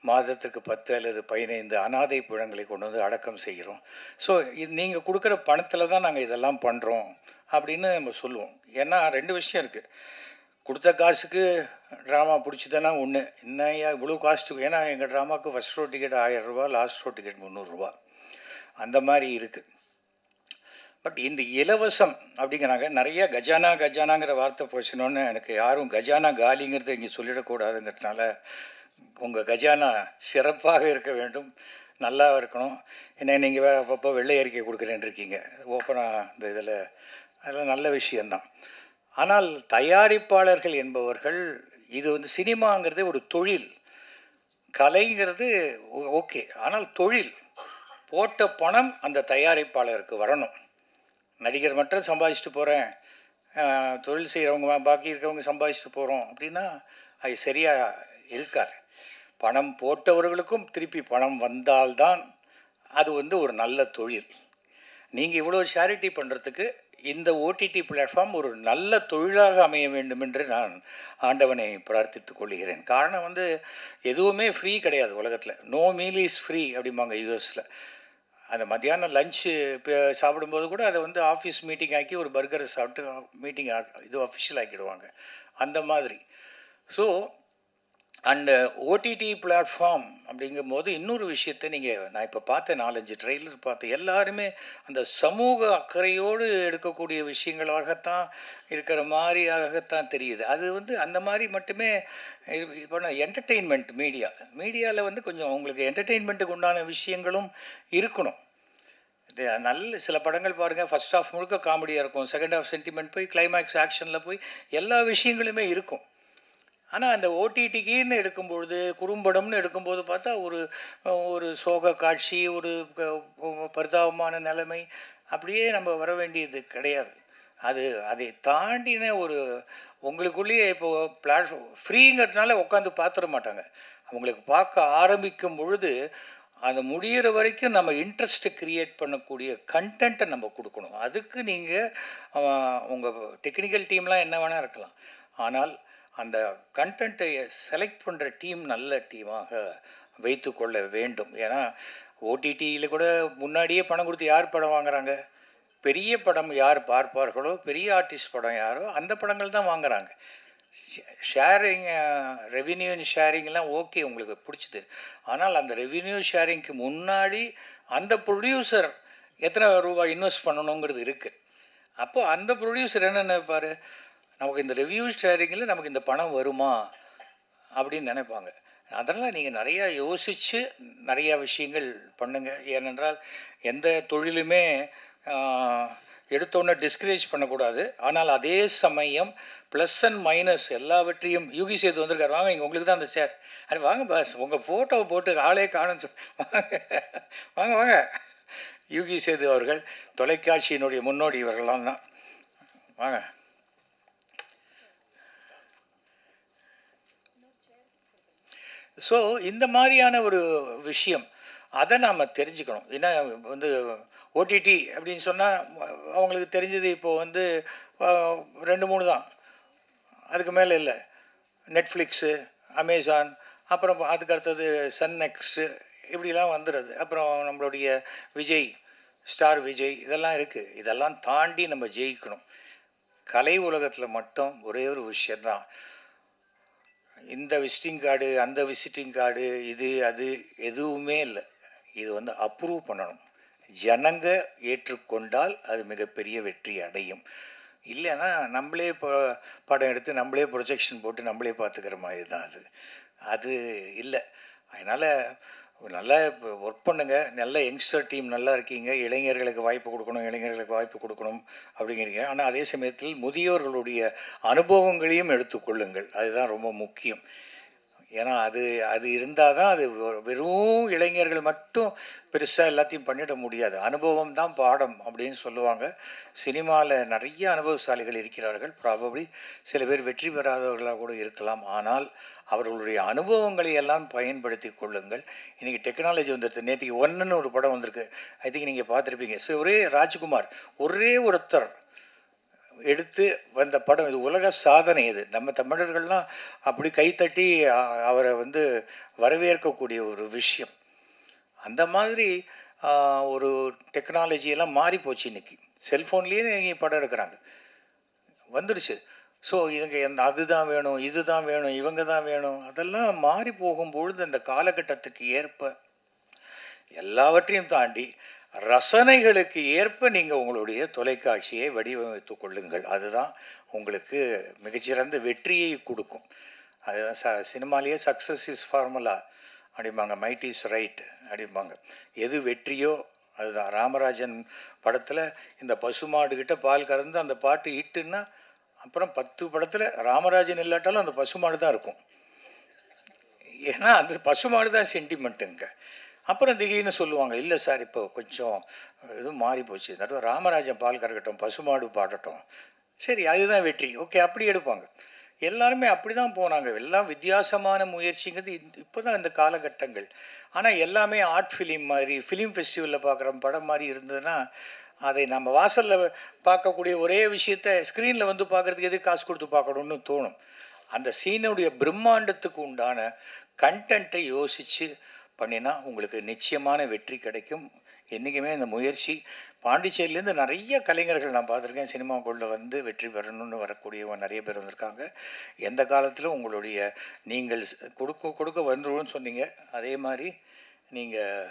மாதத்திற்கு 10 அல்லது 15 அனாதை பிணங்களை கொண்டு வந்து அடக்கம் செய்கிறோம். ஸோ இது நீங்கள் கொடுக்குற பணத்தில் தான் நாங்கள் இதெல்லாம் பண்ணுறோம் அப்படின்னு நம்ம சொல்லுவோம். ஏன்னா 2 விஷயம் இருக்குது. கொடுத்த காசுக்கு ட்ராமா பிடிச்சிதானா ஒன்று, என்னையா இவ்வளோ காஸ்ட்டு, ஏன்னா எங்கள் ட்ராமாவுக்கு ஃபஸ்ட் ஷோ டிக்கெட் 1000 ரூபா, லாஸ்ட் ஷோ டிக்கெட் 300 ரூபா, அந்த மாதிரி இருக்குது. பட் இந்த இலவசம் அப்படிங்கிறாங்க. நிறைய கஜானாங்கிற வார்த்தை போச்சுனோன்னு எனக்கு யாரும் கஜானா காலிங்கிறத இங்கே சொல்லிடக்கூடாதுங்கிறதுனால உங்கள் கஜானா சிறப்பாக இருக்க வேண்டும், நல்லா இருக்கணும். ஏன்னா நீங்கள் வேறு அப்பப்போ வெள்ளை அறிக்கை கொடுக்குறேன்னு இருக்கீங்க ஓப்பனாக இந்த இதில், அதெல்லாம் நல்ல விஷயந்தான். ஆனால் தயாரிப்பாளர்கள் என்பவர்கள், இது வந்து சினிமாங்கிறது ஒரு தொழில், கலைங்கிறது ஓகே, ஆனால் தொழில். போட்ட பணம் அந்த தயாரிப்பாளருக்கு வரணும். நடிகர் மட்டும் சம்பாதிச்சுட்டு போகிறேன், தொழில் செய்கிறவங்க பாக்கி இருக்கிறவங்க சம்பாதிச்சுட்டு போகிறோம் அப்படின்னா அது சரியாக இருக்காது. பணம் போட்டவர்களுக்கும் திருப்பி பணம் வந்தால்தான் அது வந்து ஒரு நல்ல தொழில். நீங்கள் இவ்வளோ சேரிட்டி பண்ணுறதுக்கு இந்த ஓடிடி பிளாட்ஃபார்ம் ஒரு நல்ல தொழிலாக அமைய வேண்டும் என்று நான் ஆண்டவனை பிரார்த்தித்துக் கொள்கிறேன். காரணம் வந்து எதுவுமே ஃப்ரீ கிடையாது உலகத்தில். நோ மீல் இஸ் ஃப்ரீ அப்படிம்பாங்க யூஎஸில். அந்த மத்தியானம் லஞ்சு சாப்பிடும்போது கூட அதை வந்து ஆஃபீஸ் மீட்டிங் ஆக்கி ஒரு பர்கரை சாப்பிட்டு மீட்டிங் இது அஃபிஷியல் ஆக்கிடுவாங்க, அந்த மாதிரி. ஸோ அண்ட் ஓடிடி பிளாட்ஃபார்ம் அப்படிங்கும்போது இன்னொரு விஷயத்தை நான் இப்போ பார்த்த 4-5 ட்ரெய்லர் பார்த்தேன், எல்லாருமே அந்த சமூக அக்கறையோடு எடுக்கக்கூடிய விஷயங்களாகத்தான் இருக்கிற மாதிரியாகத்தான் தெரியுது. அது வந்து அந்த மாதிரி மட்டுமே. இப்போ நான் என்டர்டெயின்மெண்ட் மீடியாவில் வந்து கொஞ்சம் உங்களுக்கு என்டர்டெயின்மெண்ட்டுக்கு உண்டான விஷயங்களும் இருக்கணும். இது நல்ல சில படங்கள் பாருங்கள், ஃபர்ஸ்ட் ஹாஃப் முழுக்க காமெடியாக இருக்கும், செகண்ட் ஹாஃப் சென்டிமெண்ட் போய் கிளைமேக்ஸ் ஆக்ஷனில் போய் எல்லா விஷயங்களுமே இருக்கும். ஆனால் அந்த ஓடிடிக்குன்னு எடுக்கும்பொழுது, குறும்படம்னு எடுக்கும்போது பார்த்தா ஒரு சோக காட்சி, ஒரு பரிதாபமான நிலைமை, அப்படியே நம்ம வர வேண்டியது கிடையாது. அதை தாண்டின ஒரு உங்களுக்குள்ளேயே இப்போது ஃப்ரீங்கிறதுனால உட்காந்து பார்த்துட மாட்டாங்க. அவங்களுக்கு பார்க்க ஆரம்பிக்கும் பொழுது அந்த முடிகிற வரைக்கும் நம்ம இன்ட்ரெஸ்ட்டு க்ரியேட் பண்ணக்கூடிய கண்டென்ட்டை நம்ம கொடுக்கணும். அதுக்கு நீங்கள் உங்கள் டெக்னிக்கல் டீம்லாம் என்ன வேணால் இருக்கலாம், ஆனால் அந்த கண்டென்ட்டை செலக்ட் பண்ணுற டீம் நல்ல டீமாக வைத்து கொள்ள வேண்டும். ஏன்னா ஓடிடியில் கூட முன்னாடியே பணம் கொடுத்து யார் படம் வாங்குறாங்க? பெரிய படம் யார் பார்ப்பார்களோ, பெரிய ஆர்டிஸ்ட் படம் யாரோ அந்த படங்கள் தான் வாங்குறாங்க. ஷேரிங், ரெவின்யூ ஷேரிங்லாம் ஓகே உங்களுக்கு பிடிச்சிது, ஆனால் அந்த ரெவின்யூ ஷேரிங்க்கு முன்னாடி அந்த ப்ரொடியூசர் எத்தனை ரூபாய் இன்வெஸ்ட் பண்ணணுங்கிறது இருக்குது. அப்போது அந்த ப்ரொடியூசர் என்ன நினைப்பார், நமக்கு இந்த ரெவ்யூ ஷேரிங்கில் நமக்கு இந்த பணம் வருமா அப்படின்னு நினைப்பாங்க. அதனால் நீங்கள் நிறையா யோசித்து நிறையா விஷயங்கள் பண்ணுங்கள். ஏனென்றால் எந்த தொழிலுமே எடுத்தோன்னே டிஸ்கரேஜ் பண்ணக்கூடாது. ஆனால் அதே சமயம் ப்ளஸ் அண்ட் மைனஸ் எல்லாவற்றையும். யூகி சேது வந்திருக்காரு, வாங்க இங்கே உங்களுக்கு தான் அந்த ஷேர். அது வாங்க பாஸ், உங்கள் ஃபோட்டோவை போட்டு ஆளே காணுன்னு வாங்க வாங்க. யூகி சேது அவர்கள் தொலைக்காட்சியினுடைய முன்னோடி இவர்களாம் தான், வாங்க. ஸோ இந்த மாதிரியான ஒரு விஷயம் அதை நாம் தெரிஞ்சுக்கணும். ஏன்னா வந்து ஓடிடி அப்படின்னு சொன்னால் அவங்களுக்கு தெரிஞ்சது இப்போது வந்து 2-3 தான், அதுக்கு மேலே இல்லை. நெட்ஃப்ளிக்ஸு, அமேசான், அப்புறம் அதுக்கு அடுத்தது சன் நெக்ஸ்ட்டு, இப்படிலாம் வந்துடுது. அப்புறம் நம்மளுடைய விஜய், ஸ்டார் விஜய், இதெல்லாம் இருக்குது. இதெல்லாம் தாண்டி நம்ம ஜெயிக்கணும். கலை உலகத்தில் மட்டும் ஒரே ஒரு விஷயந்தான், இந்த விசிட்டிங் கார்டு, அந்த விசிட்டிங் கார்டு, இது அது எதுவுமே இல்லை. இது வந்து அப்ரூவ் பண்ணணும். ஜனங்க ஏற்றுக்கொண்டால் அது மிகப்பெரிய வெற்றி அடையும். இல்லைன்னா நம்மளே இப்போ படம் எடுத்து நம்மளே ப்ரொஜெக்ஷன் போட்டு நம்மளே பார்த்துக்கிற மாதிரி தான் அது இல்லை. அதனால் நல்லா ஒர்க் பண்ணுங்கள். நல்ல யங்ஸ்டர் டீம் நல்லா இருக்கீங்க, இளைஞர்களுக்கு வாய்ப்பு கொடுக்கணும் அப்படிங்கிறீங்க. ஆனால் அதே சமயத்தில் முதியோர்களுடைய அனுபவங்களையும் எடுத்துக்கொள்ளுங்கள், அதுதான் ரொம்ப முக்கியம். ஏன்னா அது அது இருந்தால் தான் அது வெறும் இளைஞர்கள் மட்டும் பெருசாக எல்லாத்தையும் பண்ணிட முடியாது. அனுபவம் தான் பாடம் அப்படின்னு சொல்லுவாங்க. சினிமாவில் நிறைய அனுபவசாலிகள் இருக்கிறார்கள். ப்ராபப்ளி சில பேர் வெற்றி பெறாதவர்களாக கூட இருக்கலாம். ஆனால் அவர்களுடைய அனுபவங்களை எல்லாம் பயன்படுத்தி கொள்ளுங்கள். இன்றைக்கி டெக்னாலஜி வந்துடுது. நேற்றுக்கு ஒன்றுன்னு ஒரு படம் வந்திருக்கு. ஐ திங்க் நீங்கள் பார்த்துருப்பீங்க. ஸோ ஒரே ராஜ்குமார் ஒரே ஒருத்தர் எடுத்து வந்த படம். இது உலக சாதனை. இது நம்ம தமிழர்கள்லாம் அப்படி கைத்தட்டி அவரை வரவேற்கக்கூடிய ஒரு விஷயம். அந்த மாதிரி ஒரு டெக்னாலஜியெல்லாம் மாறி போச்சு. இன்றைக்கி செல்ஃபோன்லேயே நீங்கள் படம் எடுக்கிறாங்க, வந்துடுச்சு. ஸோ இதுங்க அதுதான் வேணும், இதுதான் வேணும், இவங்க தான் வேணும், அதெல்லாம் மாறி போகும்பொழுது அந்த காலகட்டத்துக்கு ஏற்ப எல்லாவற்றையும் தாண்டி ரசனைகளுக்கு ஏற்ப நீங்கள் உங்களுடைய தொலைக்காட்சியை வடிவமைத்து கொள்ளுங்கள். அதுதான் உங்களுக்கு மிகச்சிறந்த வெற்றியை கொடுக்கும். அதுதான் சினிமாலேயே சக்ஸஸ் இஸ் ஃபார்முலா அப்படிம்பாங்க, மைட் இஸ் ரைட் அப்படிம்பாங்க. எது வெற்றியோ அதுதான். ராமராஜன் படத்தில் இந்த பசுமாடுகிட்ட பால் கறந்து அந்த பாட்டு ஹிட்டுன்னா அப்புறம் 10 படத்தில் ராமராஜன் இல்லாட்டாலும் அந்த பசுமாடு தான் இருக்கும். ஏன்னா அந்த பசுமாடு தான் சென்டிமெண்ட்டுங்க. அப்புறம் திடீர்னு சொல்லுவாங்க, இல்லை சார் இப்போ கொஞ்சம் இதுவும் மாறி போச்சு, நடுவில் ராமராஜன் பால் கறக்கட்டும், பசுமாடு பாடட்டும். சரி, அதுதான் வெற்றி. ஓகே, அப்படி எடுப்பாங்க. எல்லாருமே அப்படி தான் போனாங்க. எல்லாம் வித்தியாசமான முயற்சிங்கிறது இப்போ தான் இந்த காலகட்டங்கள். ஆனால் எல்லாமே ஆர்ட் ஃபிலிம் மாதிரி, ஃபிலிம் ஃபெஸ்டிவலில் பார்க்குற படம் மாதிரி இருந்ததுன்னா அதை நம்ம வாசலில் பார்க்கக்கூடிய ஒரே விஷயத்த ஸ்க்ரீனில் பார்க்குறதுக்கு எதுக்கு காசு கொடுத்து பார்க்கணுன்னு தோணும். அந்த சீனுடைய பிரம்மாண்டத்துக்கு உண்டான கண்டென்ட்டை யோசித்து பண்ணினா உங்களுக்கு நிச்சயமான வெற்றி கிடைக்கும். என்றைக்குமே இந்த முயற்சி பாண்டிச்சேரியிலேருந்து நிறைய கலைஞர்கள் நான் பார்த்துருக்கேன். சினிமாக்குள்ளே வெற்றி பெறணும்னு வரக்கூடியவங்க நிறைய பேர் வந்திருக்காங்க. எந்த காலத்திலும் உங்களுடைய நீங்கள் கொடுக்க வந்துடும்னு சொன்னீங்க. அதே மாதிரி நீங்கள்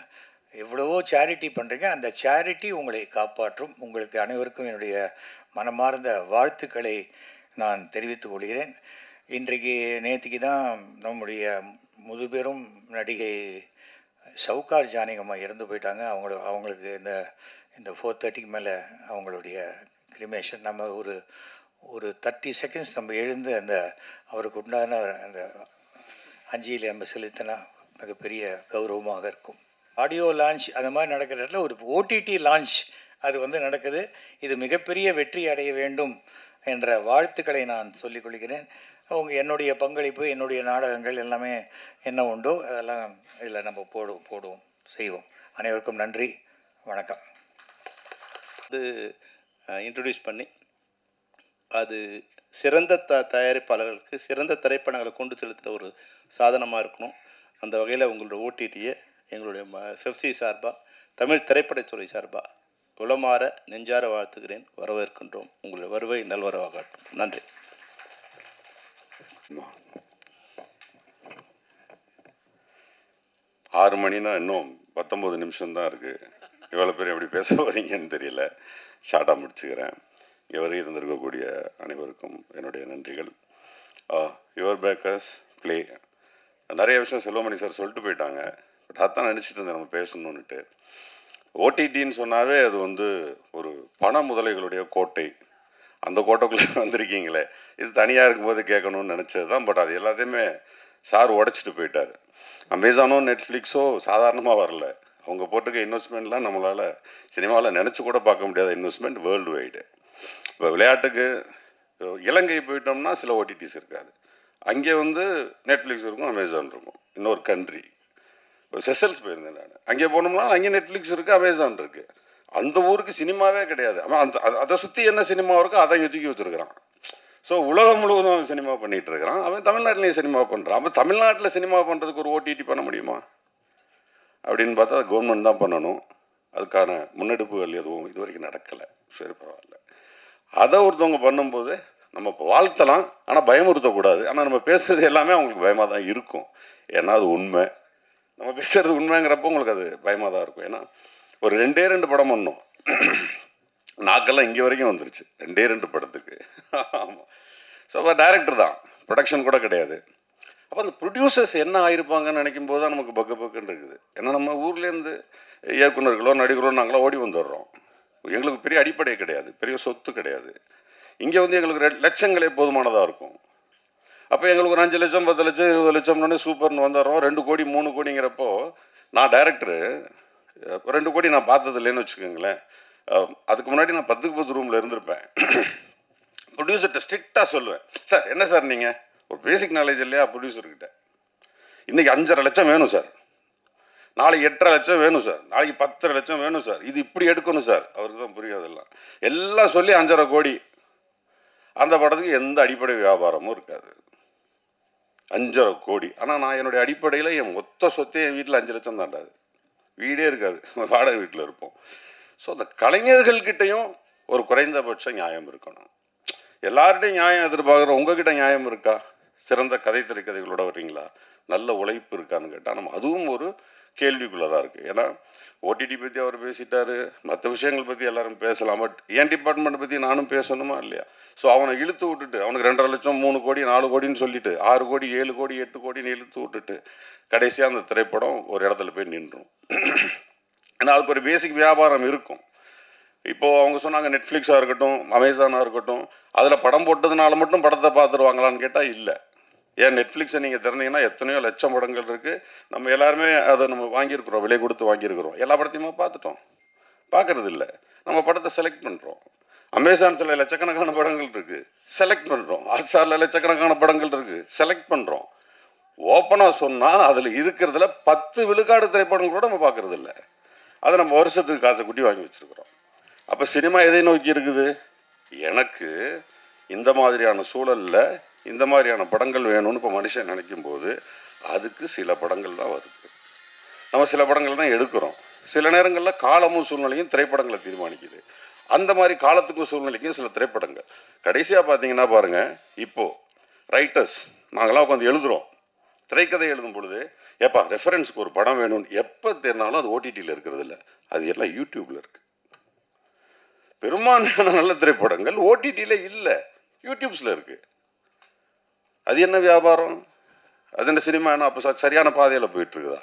எவ்வளவோ சேரிட்டி பண்ணுறீங்க. அந்த சேரிட்டி உங்களை காப்பாற்றும். உங்களுக்கு அனைவருக்கும் என்னுடைய மனமார்ந்த வாழ்த்துக்களை நான் தெரிவித்துக் கொள்கிறேன். இன்றைக்கு நேற்றுக்கு தான் நம்முடைய முதுபெரும் நடிகை சவுகார் ஜானகியம்மா இறந்து போயிட்டாங்க. அவங்களுக்கு இந்த 4:30க்கு மேலே அவங்களுடைய கிரிமேஷன். நம்ம ஒரு 30 செகண்ட்ஸ் நம்ம எழுந்து அவருக்கு உண்டான அந்த அஞ்சலி நம்ம செலுத்தினா மிகப்பெரிய கௌரவமாக இருக்கும். ஆடியோ லான்ச் அந்த மாதிரி நடக்கிற இடத்துல ஒரு ஓடிடி லான்ச் அது நடக்குது. இது மிகப்பெரிய வெற்றி அடைய வேண்டும் என்ற வாழ்த்துக்களை நான் சொல்லிக்கொள்கிறேன். என்னுடைய பங்களிப்பு, என்னுடைய நாடகங்கள் எல்லாமே என்ன உண்டோ அதெல்லாம் இதில் நம்ம போடுவோம் செய்வோம். அனைவருக்கும் நன்றி, வணக்கம். அது இன்ட்ரடியூஸ் பண்ணி அது சிறந்த தயாரிப்பாளர்களுக்கு சிறந்த திரைப்படங்களை கொண்டு செலுத்துகிற ஒரு சாதனமாக இருக்கணும். அந்த வகையில் உங்களோட ஓடிடியை எங்களுடைய FFC சார்பாக, தமிழ் திரைப்படத்துறை சார்பாக உளமாற நெஞ்சார வாழ்த்துகிறேன். வரவேற்கின்றோம். உங்களுடைய வருகை நல்வரவாகட்டும். நன்றி. 6 மணினா இன்னும் 19 நிமிஷம்தான் இருக்குது. இவ்வளோ பேர் எப்படி பேச போகிறீங்கன்னு தெரியல. ஷார்ட்டாக முடிச்சுக்கிறேன். இவரை இருந்திருக்கக்கூடிய அனைவருக்கும் என்னுடைய நன்றிகள். யுவர் பேக்கர்ஸ் ப்ளே நிறைய விஷயம் செல்வமணி சார் சொல்லிட்டு போயிட்டாங்க. பட் அதான் நினச்சிட்டு இருந்தேன் நம்ம பேசணுன்னுட்டு. ஓடிடின்னு சொன்னாவே அது ஒரு பண முதலைகளுடைய கோட்டை. அந்த கோட்டைக்குள்ளே வந்திருக்கீங்களே, இது தனியாக இருக்கும்போது கேட்கணும்னு நினச்சது தான். பட் அது எல்லாத்தையுமே சார் உடச்சிட்டு போயிட்டார். அமேசானோ நெட்ஃப்ளிக்ஸோ சாதாரணமாக வரல. அவங்க போட்டிருக்க இன்வெஸ்ட்மெண்ட்லாம் நம்மளால் சினிமாவில் நினச்சி கூட பார்க்க முடியாத இன்வெஸ்ட்மெண்ட் வேர்ல்டு வைடு. இப்போ விளையாட்டுக்கு இலங்கை போயிட்டோம்னா சில ஓடிடிஸ் இருக்காது. அங்கே நெட்ஃப்ளிக்ஸ் இருக்கும், அமேசான் இருக்கும். இன்னொரு கண்ட்ரி செசல்ஸ் போயிருந்தேன் நான். அங்கே போனோம்னா அங்கே நெட்ஃப்ளிக்ஸ் இருக்குது, அமேசான் இருக்குது. அந்த ஊருக்கு சினிமாவே கிடையாது. அவன் அதை சுற்றி என்ன சினிமா இருக்கோ அதை இங்கே தூக்கி வச்சுருக்கிறான். ஸோ உலகம் முழுவதும் அவன் சினிமா பண்ணிகிட்டு இருக்கிறான். அவன் தமிழ்நாட்டிலேயே சினிமா பண்ணுறான். அப்போ தமிழ்நாட்டில் சினிமா பண்ணுறதுக்கு ஒரு ஓடிடி பண்ண முடியுமா அப்படின்னு பார்த்தா அது கவர்மெண்ட் தான் பண்ணணும். அதுக்கான முன்னெடுப்புகள் எதுவும் இது வரைக்கும் நடக்கலை. சரி, பரவாயில்ல. அதை ஒருத்தவங்க பண்ணும்போது நம்ம இப்போ வாழ்த்தலாம், ஆனால் பயமுறுத்தக்கூடாது. ஆனால் நம்ம பேசுகிறது எல்லாமே அவங்களுக்கு பயமாக தான் இருக்கும். ஏன்னா அது உண்மை. நம்ம பேசுகிறது உண்மைங்கிறப்போ உங்களுக்கு அது பயமாக தான் இருக்கும். ஏன்னா ஒரு 2 படம் பண்ணோம். நாக்கெல்லாம் இங்கே வரைக்கும் வந்துருச்சு 2 படத்துக்கு. ஆமாம். ஸோ அப்போ டைரக்டர் தான், ப்ரொடக்ஷன் கூட கிடையாது. அப்போ அந்த ப்ரொடியூசர்ஸ் என்ன ஆயிருப்பாங்கன்னு நினைக்கும் போது தான் நமக்கு பக்குன்னு இருக்குது. ஏன்னா நம்ம ஊர்லேருந்து இயக்குநர்களோ நடிகர்களோ நாங்களாம் ஓடி வந்துடுறோம். எங்களுக்கு பெரிய அடிப்படை கிடையாது, பெரிய சொத்து கிடையாது. இங்கே எங்களுக்கு லட்சங்களே போதுமானதாக இருக்கும். அப்போ எங்களுக்கு ஒரு 5 லட்சம் 10 லட்சம் 20 லட்சம்னு சூப்பர்னு வந்துடுறோம். 2 கோடி 3 கோடிங்கிறப்போ நான் டைரக்டரு 2 கோடி நான் பார்த்தது இல்லைன்னு வச்சுக்கோங்களேன். அதுக்கு முன்னாடி நான் 10க்கு 10 ரூமில் இருந்திருப்பேன். ப்ரொடியூசர்கிட்ட ஸ்ட்ரிக்டாக சொல்லுவேன், சார் என்ன சார் நீங்கள் ஒரு பேசிக் நாலேஜ் இல்லையா ப்ரொடியூசர்கிட்ட, இன்றைக்கி 5.5 லட்சம் வேணும் சார், நாளைக்கு 8.5 லட்சம் வேணும் சார், நாளைக்கு 10.5 லட்சம் வேணும் சார், இது இப்படி எடுக்கணும் சார். அவருக்கு தான் புரியாதெல்லாம் எல்லாம் சொல்லி 5.5 கோடி. அந்த படத்துக்கு எந்த அடிப்படை வியாபாரமும் இருக்காது. 5.5 கோடி. ஆனால் நான் என்னுடைய அடிப்படையில் என் மொத்த சொத்தே என் வீட்டில் 5 லட்சம் தாண்டாது, வீடே இருக்காது, வாடகை வீட்டில் இருப்போம். ஸோ அந்த கலைஞர்கள்கிட்டையும் ஒரு குறைந்தபட்ச நியாயம் இருக்கணும். எல்லார்கிட்டையும் நியாயம் எதிர்பார்க்குறோம், உங்ககிட்ட நியாயம் இருக்கா? சிறந்த கதை திரைக்கதைகளோட வர்றீங்களா? நல்ல உழைப்பு இருக்கான்னு கேட்டால் நம்ம அதுவும் ஒரு கேள்விக்குள்ளே தான் இருக்குது. ஏன்னா ஓடிடி பற்றி அவர் பேசிட்டாரு, மற்ற விஷயங்கள் பற்றி எல்லாரும் பேசலாம், பட் என் டிபார்ட்மெண்ட் பற்றி நானும் பேசணுமா இல்லையா? ஸோ அவனை இழுத்து விட்டுட்டு அவனுக்கு 2.5 லட்சம் 3 கோடி 4 கோடின்னு சொல்லிட்டு 6 கோடி 7 கோடி 8 கோடின்னு இழுத்து விட்டுட்டு கடைசியாக அந்த திரைப்படம் ஒரு இடத்துல போய் நின்றும். ஏன்னா அதுக்கு ஒரு பேசிக் வியாபாரம் இருக்கும். இப்போது அவங்க சொன்னாங்க நெட்ஃப்ளிக்ஸாக இருக்கட்டும் அமேசானாக இருக்கட்டும், அதில் படம் போட்டதுனால மட்டும் படத்தை பார்த்துருவாங்களான்னு கேட்டால் இல்லை. ஏன் நெட்ஃப்ளிக்ஸை நீங்கள் திறந்தீங்கன்னா எத்தனையோ லட்சம் படங்கள் இருக்குது. நம்ம எல்லாருமே அதை நம்ம வாங்கியிருக்கிறோம், விலை கொடுத்து வாங்கியிருக்கிறோம். எல்லா படத்தையுமே பார்த்துட்டோம், பார்க்கறது இல்லை. நம்ம படத்தை செலக்ட் பண்ணுறோம். அமேசான்ஸில் லட்சக்கணக்கான படங்கள் இருக்குது, செலக்ட் பண்ணுறோம். ஹாட்ஸ்டாரில் லட்சக்கணக்கான படங்கள் இருக்குது, செலக்ட் பண்ணுறோம். ஓப்பனாக சொன்னால் அதில் இருக்கிறதுல 10 விழுக்காடு திரைப்படங்கள் கூட நம்ம பார்க்கறது இல்லை. அதை நம்ம வருஷத்துக்கு காசை குட்டி வாங்கி வச்சுருக்கிறோம். அப்போ சினிமா எதை நோக்கி இருக்குது? எனக்கு இந்த மாதிரியான சூழலில் இந்த மாதிரியான படங்கள் வேணும்னு இப்போ மனுஷன் நினைக்கும் போது அதுக்கு சில படங்கள் தான் வருது. நம்ம சில படங்கள் தான் எடுக்கிறோம். சில நேரங்களில் காலமும் சூழ்நிலையும் திரைப்படங்களை தீர்மானிக்குது. அந்த மாதிரி காலத்துக்கும் சூழ்நிலைக்கும் சில திரைப்படங்கள் கடைசியாக பார்த்தீங்கன்னா பாருங்கள், இப்போது ரைட்டர்ஸ் நாங்களாம் உட்காந்து எழுதுகிறோம், திரைக்கதை எழுதும் பொழுது ஏப்பா ரெஃபரன்ஸுக்கு ஒரு படம் வேணும்னு எப்போ தேர்னாலும் அது ஓடிடியில் இருக்கிறது இல்லை, அது எல்லாம் யூடியூப்பில் இருக்குது. பெரும்பான்மையான நல்ல திரைப்படங்கள் ஓடிடியில் இல்லை, யூடியூப்ஸில் இருக்குது. அது என்ன வியாபாரம்? அது என்ன சினிமா? என்ன அப்போ சரியான பாதையில் போயிட்டுருக்குதா?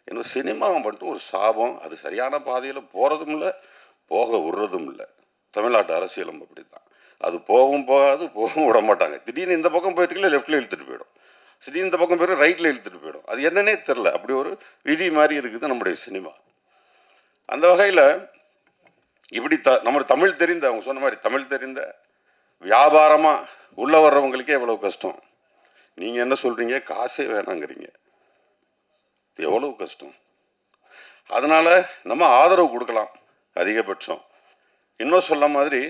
ஏன்னா சினிமாவை மட்டும் ஒரு சாபம். அது சரியான பாதையில் போகிறதும் இல்லை, போக விடுறதும் இல்லை. தமிழ்நாட்டு அரசியலும் அப்படி தான். அது போகவும் போகாது, போகவும் விட மாட்டாங்க. திடீர்னு இந்த பக்கம் போயிட்டுல லெஃப்டில் இழுத்துட்டு போயிடும், திடீர்னு இந்த பக்கம் போயிட்டு ரைட்டில் இழுத்துட்டு போயிடும். அது என்னன்னே தெரில, அப்படி ஒரு விதி மாதிரி இருக்குது நம்முடைய சினிமா. அந்த வகையில் இப்படி நம்ம தமிழ் தெரிந்த, அவங்க சொன்ன மாதிரி தமிழ் தெரிந்த வியாபாரமாக உள்ளே வர்றவங்களுக்கே எவ்வளோ கஷ்டம். நீங்கள் என்ன சொல்கிறீங்க, காசே வேணாங்கிறீங்க, எவ்வளோ கஷ்டம். அதனால் நம்ம ஆதரவு கொடுக்கலாம் அதிகபட்சம். இன்னும் சொல்ல மாதிரி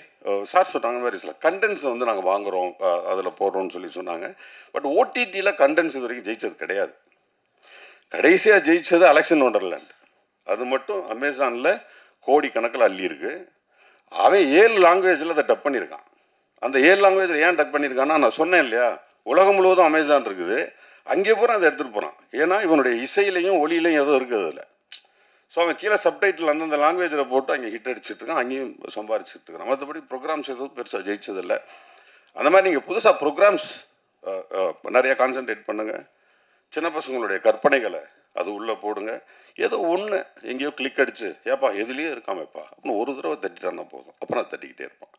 சார் சொன்னாங்க மாதிரி சில கண்டென்ட்ஸை வந்து நாங்கள் வாங்குகிறோம், அதில் போடுறோம்னு சொல்லி சொன்னாங்க. பட் ஓடிடியில் கண்டென்ட்ஸ் இது வரைக்கும் ஜெயிச்சது கிடையாது. கடைசியாக ஜெயிச்சது அலெக்சன் ஒண்டர்லேண்ட். அது மட்டும் அமேசானில் கோடி கணக்கில் அள்ளி இருக்கு. அவன் 7 லாங்குவேஜில் அதை டப் பண்ணியிருக்கான். அந்த 7 லாங்குவேஜில் ஏன் டப் பண்ணியிருக்கான்னா, நான் சொன்னேன் இல்லையா, உலகம் முழுவதும் அமேசான் இருக்குது, அங்கே பூரா அதை எடுத்துகிட்டு போகிறான். ஏன்னா இவனுடைய இசையிலையும் ஒளியிலையும் ஏதோ இருக்குது அதில். ஸோ அவன் கீழே சப்டைட்டில் அந்தந்த லாங்குவேஜில் போட்டு அங்கே ஹிட் அடிச்சுட்டு இருக்கான், அங்கேயும் சம்பாரிச்சுட்டு இருக்கான். மற்றபடி ப்ரோக்ராம்ஸ் எதுவும் பெருசாக ஜெயிச்சதில்லை. அந்த மாதிரி நீங்கள் புதுசாக ப்ரோக்ராம்ஸ் நிறைய கான்சன்ட்ரேட் பண்ணுங்கள். சின்ன பசங்களுடைய கற்பனைகளை அது உள்ளே போடுங்க. ஏதோ ஒன்று எங்கேயோ கிளிக் அடிச்சு ஏப்பா எதுலேயே இருக்காமப்பா அப்படின்னு ஒரு தடவை தட்டிட்டான்னா போதும், அப்புறம் நான் தட்டிக்கிட்டே இருப்பான்.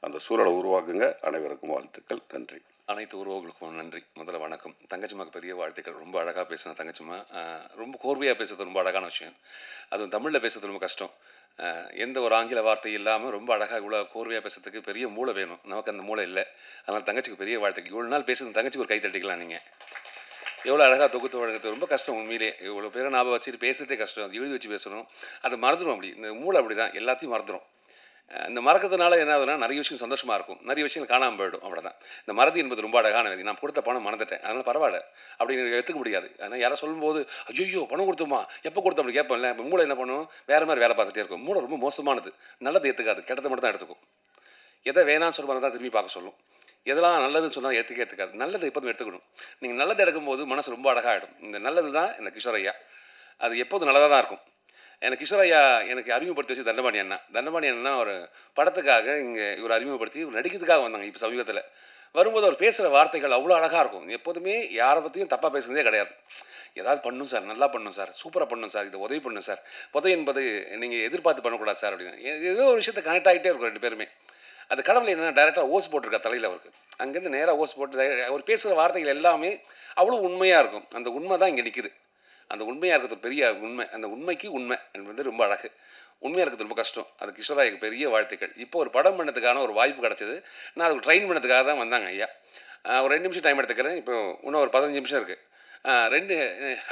அந்த சூழலை உருவாக்குங்க. அனைவருக்கும் வாழ்த்துக்கள். நன்றி. அனைத்து உறவுகளுக்கும் நன்றி. முதல்ல வணக்கம். தங்கச்சிமாக்கு பெரிய வாழ்த்துக்கள். ரொம்ப அழகாக பேசின தங்கச்சிமா. ரொம்ப கோர்வையாக பேசுறது ரொம்ப அழகான விஷயம். அதுவும் தமிழில் பேசுறது ரொம்ப கஷ்டம். எந்த ஒரு ஆங்கில வார்த்தை இல்லாமல் ரொம்ப அழகாக இவ்வளோ கோர்வையாக பேசுறதுக்கு பெரிய மூளை வேணும். நமக்கு அந்த மூளை இல்லை. அதனால் தங்கச்சிக்கு பெரிய வாழ்த்துக்கள். இவ்வளோ நாள் பேசுறது தங்கச்சிக்கு ஒரு கை தட்டிக்கலாம். நீங்கள் எவ்வளோ அழகாக தொகுத்து வழங்குறது ரொம்ப கஷ்டம். உண்மையிலே இவ்வளோ பேரை ஞாபகம் வச்சுட்டு பேசுகிறதே கஷ்டம். அது எழுதி வச்சு பேசணும், அதை மறந்துடும். அப்படி இந்த மூளை அப்படி தான், எல்லாத்தையும் மறந்துடும். இந்த மறக்கிறதுனால என்ன ஆகுதுன்னா, நிறைய விஷயம் சந்தோஷமாக இருக்கும், நிறைய விஷயங்கள் காணாமல் போயிடும். அவ்வளோதான். இந்த மறதி என்பது ரொம்ப அழகான விதி. நான் கொடுத்த பணம் மறந்துட்டேன், அதனால் பரவாயில்ல அப்படின்னு எடுத்துக்க முடியாது. ஆனால் யாரும் சொல்லும்போது ஐயோ பணம் கொடுத்தோமா, எப்போ கொடுத்தோம் அப்படி கேட்போம்ல. இப்போ மூளை என்ன பண்ணும், வேறு மாதிரி வேலை பார்த்துட்டே இருக்கும். மூளை ரொம்ப மோசமானது. நல்லது ஏற்றுக்காது, கெட்டதை மட்டும் தான் எடுத்துக்கும். எதை வேணான்னு சொல்லுவாங்க தான் திரும்பி பார்க்க சொல்லும். எதெல்லாம் நல்லதுன்னு சொன்னால் ஏற்றுக்காது. நல்லது எப்போதும் எடுத்துக்கணும். நீங்கள் நல்லது எடுக்கும்போது மனசு ரொம்ப அழகாகிடும். இந்த நல்லது தான் இந்த கிஷோர் ஐயா, அது எப்போதும் நல்லதாக தான் இருக்கும். எனக்கு கிஷோர் ஐயா எனக்கு அறிமுகப்படுத்தி வச்சு தண்டபாணி அண்ணா ஒரு படத்துக்காக இங்கே இவர் அறிமுகப்படுத்தி இவர் நடிக்கிறதுக்காக வந்தாங்க. இப்போ சமீபத்தில் வரும்போது அவர் பேசுகிற வார்த்தைகள் அவ்வளோ அழகாக இருக்கும். எப்போதுமே யாரை பற்றியும் தப்பாக பேசுகிறதே கிடையாது. ஏதாவது பண்ணும் சார், நல்லா பண்ணும் சார், சூப்பராக பண்ணும் சார், இதை உதவி பண்ணும் சார். உதவி என்பது நீங்கள் எதிர்பார்த்து பண்ணக்கூடாது சார் அப்படின்னு ஏதோ ஒரு விஷயத்தை கனெக்ட் ஆகிட்டே இருக்கும் ரெண்டு பேருமே. அது கடவுள் என்னென்னா டைரெக்டாக ஓஸ் போட்டிருக்கா தலையில் அவருக்கு. அங்கேருந்து நேராக ஓஸ் போட்டு அவர் பேசுகிற வார்த்தைகள் எல்லாமே அவ்வளோ உண்மையாக இருக்கும். அந்த உண்மை தான் இங்கே நிற்குது. அந்த உண்மையாக இருக்கிறது பெரிய உண்மை. அந்த உண்மைக்கு உண்மை என்பது ரொம்ப அழகு. உண்மையாக இருக்கிறது ரொம்ப கஷ்டம். அது கிஷோராய்க்கு பெரிய வாழ்த்துக்கள். இப்போ ஒரு படம் பண்ணதுக்கான ஒரு வாய்ப்பு கிடச்சிது. நான் அதுக்கு ட்ரெயின் பண்ணதுக்காக தான் வந்தாங்க ஐயா. ஒரு 2 நிமிஷம் டைம் எடுத்துக்கிறேன். இப்போ இன்னும் ஒரு 15 நிமிஷம் இருக்குது. 2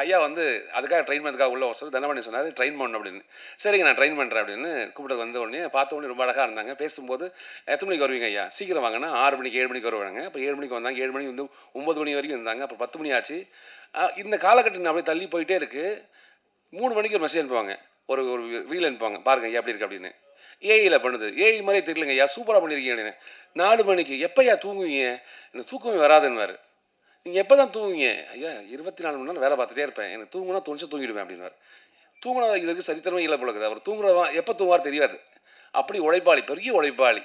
ஐயா வந்து அதுக்காக ட்ரெயின் பண்ணதுக்காக உள்ள சொல்லி தண்டபாணி சொன்னார் ட்ரெயின் பண்ணணும் அப்படின்னு. சரிங்க நான் ட்ரெயின் பண்ணுறேன் அப்படின்னு கூப்பிட்டு வந்த உடனே பார்த்த உடனே ரொம்ப அழகாக இருந்தாங்க. பேசும்போது எத்தனை மணிக்கு வருவீங்க ஐயா? சீக்கிரம் வாங்கன்னா 6 மணிக்கு 7 மணிக்கு வருவாங்க. அப்போ 7 மணிக்கு வந்தாங்க. 7 மணிக்கு வந்து 9 மணி வரைக்கும் இருந்தாங்க. அப்புறம் 10 மணி ஆச்சு. இந்த காலகட்டம் அப்படியே தள்ளி போயிட்டே இருக்குது. 3 மணிக்கு ஒரு மெசேஜ் அனுப்புவாங்க. ஒரு ஒரு ரீல் அனுப்புவாங்க. பாருங்க ஐயா எப்படி இருக்கு அப்படின்னு. ஏஐயில் பண்ணுது. ஏஐ மாதிரியே தெரியலங்க ஐயா சூப்பராக பண்ணியிருக்கீங்க அப்படின்னு. 4 மணிக்கு எப்போயா தூங்குவீங்க? எனக்கு தூக்கமே வராதுன்னுவார். நீங்கள் எப்போ தான் தூங்குவீங்க? ஐயா 24 மணி நேரம் வேலை பார்த்துட்டே இருப்பேன். எனக்கு தூங்குனா தோணுச்சு தூங்கிடுவேன் அப்படின்னாரு. தூங்கினா இதுக்கு சரித்திரமே இல்லை போல இருக்குது. அவர் தூங்குறவா எப்போ தூங்குவார் தெரியாது. அப்படி உழைப்பாளி, பெரிய உழைப்பாளி.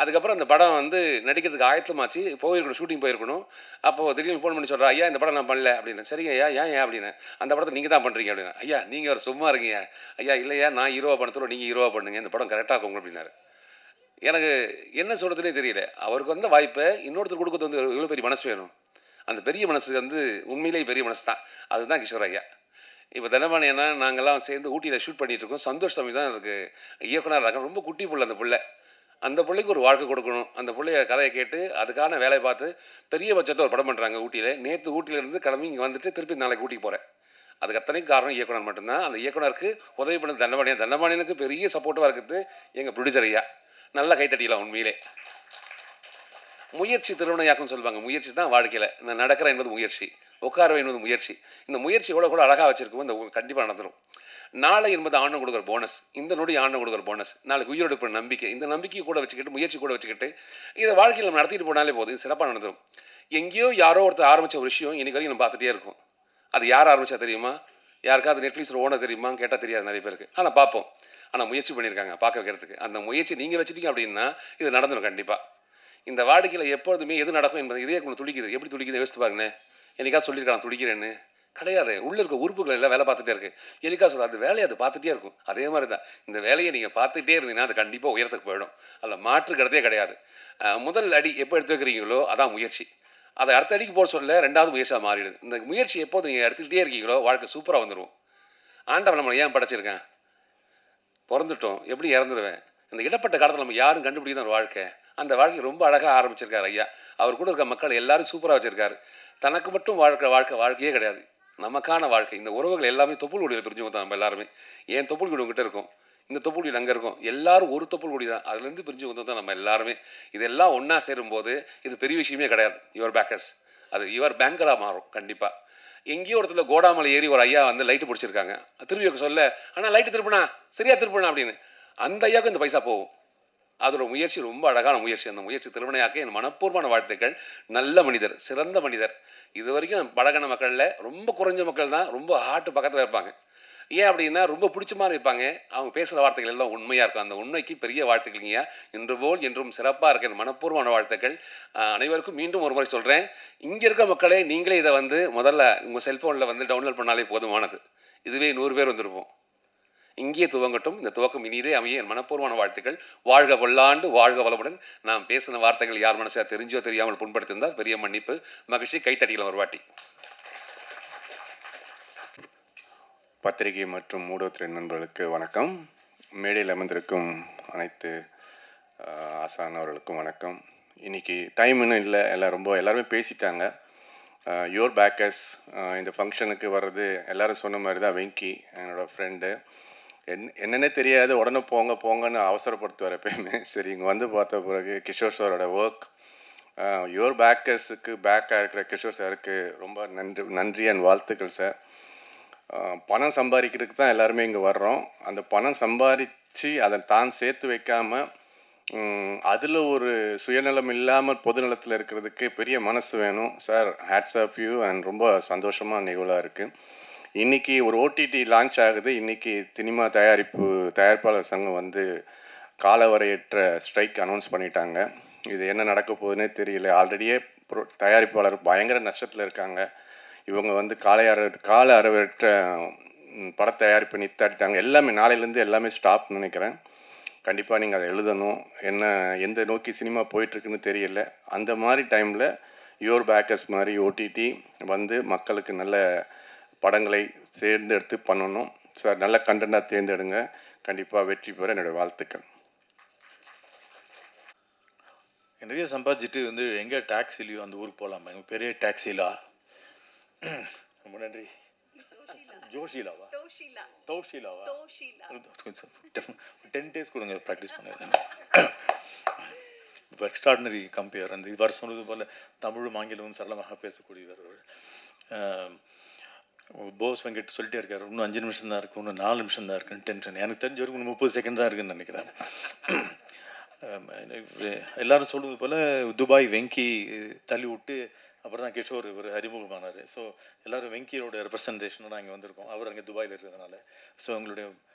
அதுக்கப்புறம் அந்த படம் வந்து நடிக்கிறதுக்கு ஆயத்தமாச்சு. போயிருக்கணும், ஷூட்டிங் போயிருக்கணும். அப்போது திடீர்னு ஃபோன் பண்ணி சொல்கிறா, ஐயா இந்த படம் நான் பண்ணல அப்படின்னு. சரிங்க ஐயா ஏன் அப்படின்னு. அந்த படத்தை நீங்கள் தான் பண்ணுறீங்க அப்படின்னு. ஐயா நீங்கள் ஒரு சும்மா இருக்கீங்க. ஐயா இல்லையா நான் ஹீரோவாக பண்ணத்தோட நீங்கள் ஹீரோவாக பண்ணுங்க. இந்த படம் கரெக்டாக இருக்கும் அப்படின்னாரு. எனக்கு என்ன சொல்கிறதுனே தெரியல. அவருக்கு வந்த வாய்ப்பை இன்னொருத்தர் கொடுக்கறது வந்து எவ்வளோ பெரிய மனசு வேணும். அந்த பெரிய மனசு வந்து உண்மையிலேயே பெரிய மனசு தான். அதுதான் கிஷோர் ஐயா. இப்போ தண்டபாணி என்ன நாங்கள்லாம் சேர்ந்து ஊட்டியில் ஷூட் பண்ணிகிட்டு இருக்கோம். சந்தோஷ் தம்பி தான் அதுக்கு இயக்குனர் இருக்காங்க. ரொம்ப குட்டி புள்ள அந்த பிள்ளை. அந்த பிள்ளைக்கு ஒரு வாழ்க்கை கொடுக்கணும். அந்த பிள்ளைய கதையை கேட்டு அதுக்கான வேலையை பார்த்து பெரிய பட்ஜெட்டில் ஒரு படம் பண்ணுறாங்க ஊட்டியில். நேற்று ஊட்டியிலேருந்து கிளம்பி இங்கே வந்துட்டு திருப்பி நாளைக்கு ஊட்டிக்கு போகிறேன். அதுக்கு அத்தனைக்கு காரணம் இயக்குனர் மட்டும்தான். அந்த இயக்குனருக்கு உதவி பண்ணது தண்டபாணியன். தண்டபாணியனுக்கு பெரிய சப்போர்ட்டிவாக இருக்குது எங்கள் ப்ரொடியூசர் ஐயா. நல்லா கைத்தட்டிக்கலாம் உண்மையிலே. முயற்சி திருவினையாக்குன்னு சொல்லுவாங்க. முயற்சி தான் வாழ்க்கையில். நான் நடக்கிறேன் என்பது முயற்சி. உட்காரவை என்பது முயற்சி. இந்த முயற்சி எவ்வளோ கூட அழகாக வச்சுருக்கோம். இந்த கண்டிப்பாக நடந்துடும். நாளை என்பது ஆண்டு கொடுக்குற போனஸ். இந்த நொடி ஆண்டு கொடுக்குற போனஸ். நாளைக்கு உயிரோடு இருக்கிற நம்பிக்கை. இந்த நம்பிக்கையை கூட வச்சுக்கிட்டு முயற்சி கூட வச்சுக்கிட்டு இதை வாழ்க்கையில் நம்ம நடத்திட்டு போனாலே போதும். இது சிறப்பாக நடந்துடும். எங்கேயோ யாரோ ஒருத்தர் ஆரம்பித்த ஒரு விஷயம் இன்றைக்கு வரைக்கும் நம்ம பார்த்துட்டே இருக்கும். அது யார் ஆரம்பித்தா தெரியுமா? யாருக்காவது நெட்ஃப்ளிக்ஸில் ஓனர் தெரியுமா கேட்டால் தெரியாது நிறைய பேருக்கு. ஆனால் பார்ப்போம். ஆனால் முயற்சி பண்ணியிருக்காங்க பார்க்க வைக்கிறதுக்கு. அந்த முயற்சி நீங்கள் வச்சுட்டீங்க அப்படின்னா இது நடந்துடும் கண்டிப்பாக. இந்த வாடிக்கையில் எப்பொழுதுமே எது நடக்கும் என்பது இதே கொஞ்சம் துடிக்குது. எப்படி துடிக்குது யோசித்து பாருங்கண்ணே. என்னைக்காவது சொல்லியிருக்காங்க துடிக்கிறேன்னு கிடையாது. உள்ளே இருக்க உறுப்புகள் எல்லாம் வேலை பார்த்துட்டே இருக்குது. என்னைக்கா சொல்ல அந்த வேலையை அது பார்த்துட்டே இருக்கும். அதே மாதிரி தான் இந்த வேலையை நீங்கள் பார்த்துட்டே இருந்தீங்கன்னா அது கண்டிப்பாக உயரத்துக்கு போயிடும். அதில் மாற்றுக்கிறதே கிடையாது. முதல் அடி எப்போ எடுத்து வைக்கிறீங்களோ அதான் முயற்சி. அதை அடுத்த அடிக்கு போக சொல்ல 2வது முயற்சியாக மாறிடுது. இந்த முயற்சி எப்போது நீங்கள் எடுத்துக்கிட்டே இருக்கீங்களோ வாழ்க்கை சூப்பராக வந்துடும். ஆண்டவன் நம்மளை ஏன் படைச்சிருக்கேன்? பிறந்துட்டோம் எப்படி இறந்துடுவேன். இந்த இடப்பட்ட காலத்தில் நம்ம யாரும் கண்டுபிடிக்கிற ஒரு வாழ்க்கை. அந்த வாழ்க்கை ரொம்ப அழகாக ஆரம்பிச்சிருக்காரு ஐயா. அவர் கூட இருக்க மக்கள் எல்லாரும் சூப்பராக வச்சுருக்காரு. தனக்கு மட்டும் வாழ்க்கையே கிடையாது. நமக்கான வாழ்க்கை. இந்த உறவுகள் எல்லாமே தொப்புள் கொடியில் பிரிஞ்சவங்க தான் நம்ம எல்லாருமே. ஏன் தொப்புள் கொடி உங்ககிட்ட இருக்கும், இந்த தொப்புள் கொடி அங்கே இருக்கும். எல்லாரும் ஒரு தொப்புள் கொடி தான். அதுலேருந்து பிரிஞ்சு வந்தது தான் நம்ம எல்லாருமே. இதெல்லாம் ஒன்றா சேரும்போது இது பெரிய விஷயமே கிடையாது. யுவர் பேக்கர்ஸ் அது யுவர் பேங்கராக மாறும் கண்டிப்பாக. எங்கேயோ இடத்துல கோடாமலை ஏறி ஒரு ஐயா வந்து லைட்டு பிடிச்சிருக்காங்க. திரும்பி சொல்ல ஆனால் லைட்டு திருப்பினா சரியாக திருப்பினா அப்படின்னு அந்த ஐயாவுக்கு இந்த பைசா போகும். அதோட முயற்சி ரொம்ப அழகான முயற்சி. அந்த முயற்சி திருவினையாக்க என் மனப்பூர்வமான வாழ்த்துக்கள். நல்ல மனிதர், சிறந்த மனிதர். இது வரைக்கும் நம்ம பழகின மக்களில் ரொம்ப குறைஞ்ச மக்கள் தான் ரொம்ப ஹார்ட் பக்கத்தில் இருப்பாங்க. ஏன் அப்படின்னா ரொம்ப பிடிச்ச மாதிரி இருப்பாங்க. அவங்க பேசுகிற வார்த்தைகள் எல்லாம் உண்மையாக இருக்கும். அந்த உண்மைக்கு பெரிய வாழ்த்துக்கள்ங்க. இன்று போல் என்றும் சிறப்பாக இருக்க மனப்பூர்வமான வாழ்த்துக்கள். அனைவருக்கும் மீண்டும் ஒரு முறை சொல்கிறேன். இங்கே இருக்க மக்களே நீங்களே இதை வந்து முதல்ல உங்கள் செல்ஃபோனில் வந்து டவுன்லோட் பண்ணாலே போதுமானது. இதுவே 100 பேர் வந்திருப்போம். இங்கே துவங்கட்டும். இந்த துவக்கம் இனிதே அமைய என் மனப்பூர்வமான வாழ்த்துக்கள். வாழ்க பல்லாண்டு, வாழ்க வளமுடன். நாம் பேசின வார்த்தைகள் யார் மனசாக தெரிஞ்சோ தெரியாமல் புண்படுத்தியிருந்தால் பெரிய மன்னிப்பு. மகிழ்ச்சி. கைத்தட்டிக்கலாம் ஒரு வாட்டி. பத்திரிகை மற்றும் ஊடகத்துறை நண்பர்களுக்கு வணக்கம். மேடையில் அமர்ந்திருக்கும் அனைத்து ஆசான் அவர்களுக்கும் வணக்கம். இன்றைக்கி டைம் இன்னும் இல்லை. எல்லாருமே பேசிட்டாங்க. யுவர் பேக்கர்ஸ் இந்த ஃபங்க்ஷனுக்கு வர்றது எல்லோரும் சொன்ன மாதிரி தான். வெங்கி என்னோடய ஃப்ரெண்டு. என்னென்னே தெரியாது, உடனே போங்கன்னு அவசரப்படுத்துவார் எப்பயுமே. சரி இங்கே வந்து பார்த்த பிறகு கிஷோர் சாரோட ஒர்க், யுவர் பேக்கர்ஸுக்கு பேக்காக இருக்கிற கிஷோர் சாருக்கு ரொம்ப நன்றி அண்ட் வாழ்த்துக்கள் சார். பணம் சம்பாதிக்கிறதுக்கு தான் எல்லாருமே இங்கே வர்றோம். அந்த பணம் சம்பாதிச்சு அதை தான் சேர்த்து வைக்காமல் அதில் ஒரு சுயநலம் இல்லாமல் பொதுநலத்தில் இருக்கிறதுக்கு பெரிய மனசு வேணும் sir. Hats off you and ரொம்ப சந்தோஷமாக நிகழ்வாக இருக்குது. இன்றைக்கி ஒரு ஓடிடி லான்ச் ஆகுது. இன்றைக்கி சினிமா தயாரிப்பாளர் சங்கம் வந்து காலவரையற்ற ஸ்ட்ரைக் அனௌன்ஸ் பண்ணிட்டாங்க. இது என்ன நடக்க போகுதுன்னே தெரியல. ஆல்ரெடியே தயாரிப்பாளர் பயங்கர நஷ்டத்தில் இருக்காங்க. இவங்க வந்து கால அறவற்ற பட தயாரிப்பு நிறுத்தாட்டிட்டாங்க. எல்லாமே நாளையிலேருந்து எல்லாமே ஸ்டாப் நினைக்கிறேன். கண்டிப்பாக நீங்கள் அதை எழுதணும். என்ன எந்த நோக்கி சினிமா போயிட்டுருக்குன்னு தெரியல. அந்த மாதிரி டைமில் யுவர் பேக்கர்ஸ் மாதிரி ஓடிடி வந்து மக்களுக்கு நல்ல படங்களை தேர்ந்தெடுத்து பண்ணணும். சார் நல்ல கண்டென்ட்டாக தேர்ந்தெடுங்க. கண்டிப்பாக வெற்றி பெற என்னுடைய வாழ்த்துக்கள். நிறைய சம்பாதிச்சுட்டு வந்து எங்கே டாக்ஸிலையோ அந்த ஊருக்கு போகலாமா? எங்கள் பெரிய டாக்ஸிலா. ரொம்ப நன்றி. ஜோஷிலாவா? தௌஷிலாவா? 10 days கொடுங்க, ப்ராக்டிஸ் பண்ணுங்க. இப்போ எக்ஸ்ட்ராடினரி கம்பேர் அந்த இவர் சொன்னது போல் தமிழும் ஆங்கிலமும் சரளமாக பேசக்கூடியவர். போஸ் வெங்கட் சொல்லிட்டே இருக்காரு, இன்னும் 5 நிமிஷம் தான் இருக்குது, இன்னும் 4 நிமிஷம் தான் இருக்குன்னு டென்ஷன். எனக்கு தெரிஞ்ச வரைக்கும் இன்னும் 30 செகண்ட் தான் இருக்குன்னு நினைக்கிறேன். எல்லாரும் சொல்வது போல் துபாய் வெங்கி தள்ளி விட்டு அப்புறம் தான் கிஷோர் இவர் அறிமுகமானார். ஸோ எல்லோரும் வெங்கியோட ரெப்ரசன்டேஷனோட அங்கே வந்திருக்கோம். அவர் அங்கே துபாயில் இருக்கிறதுனால. ஸோ உங்களுடைய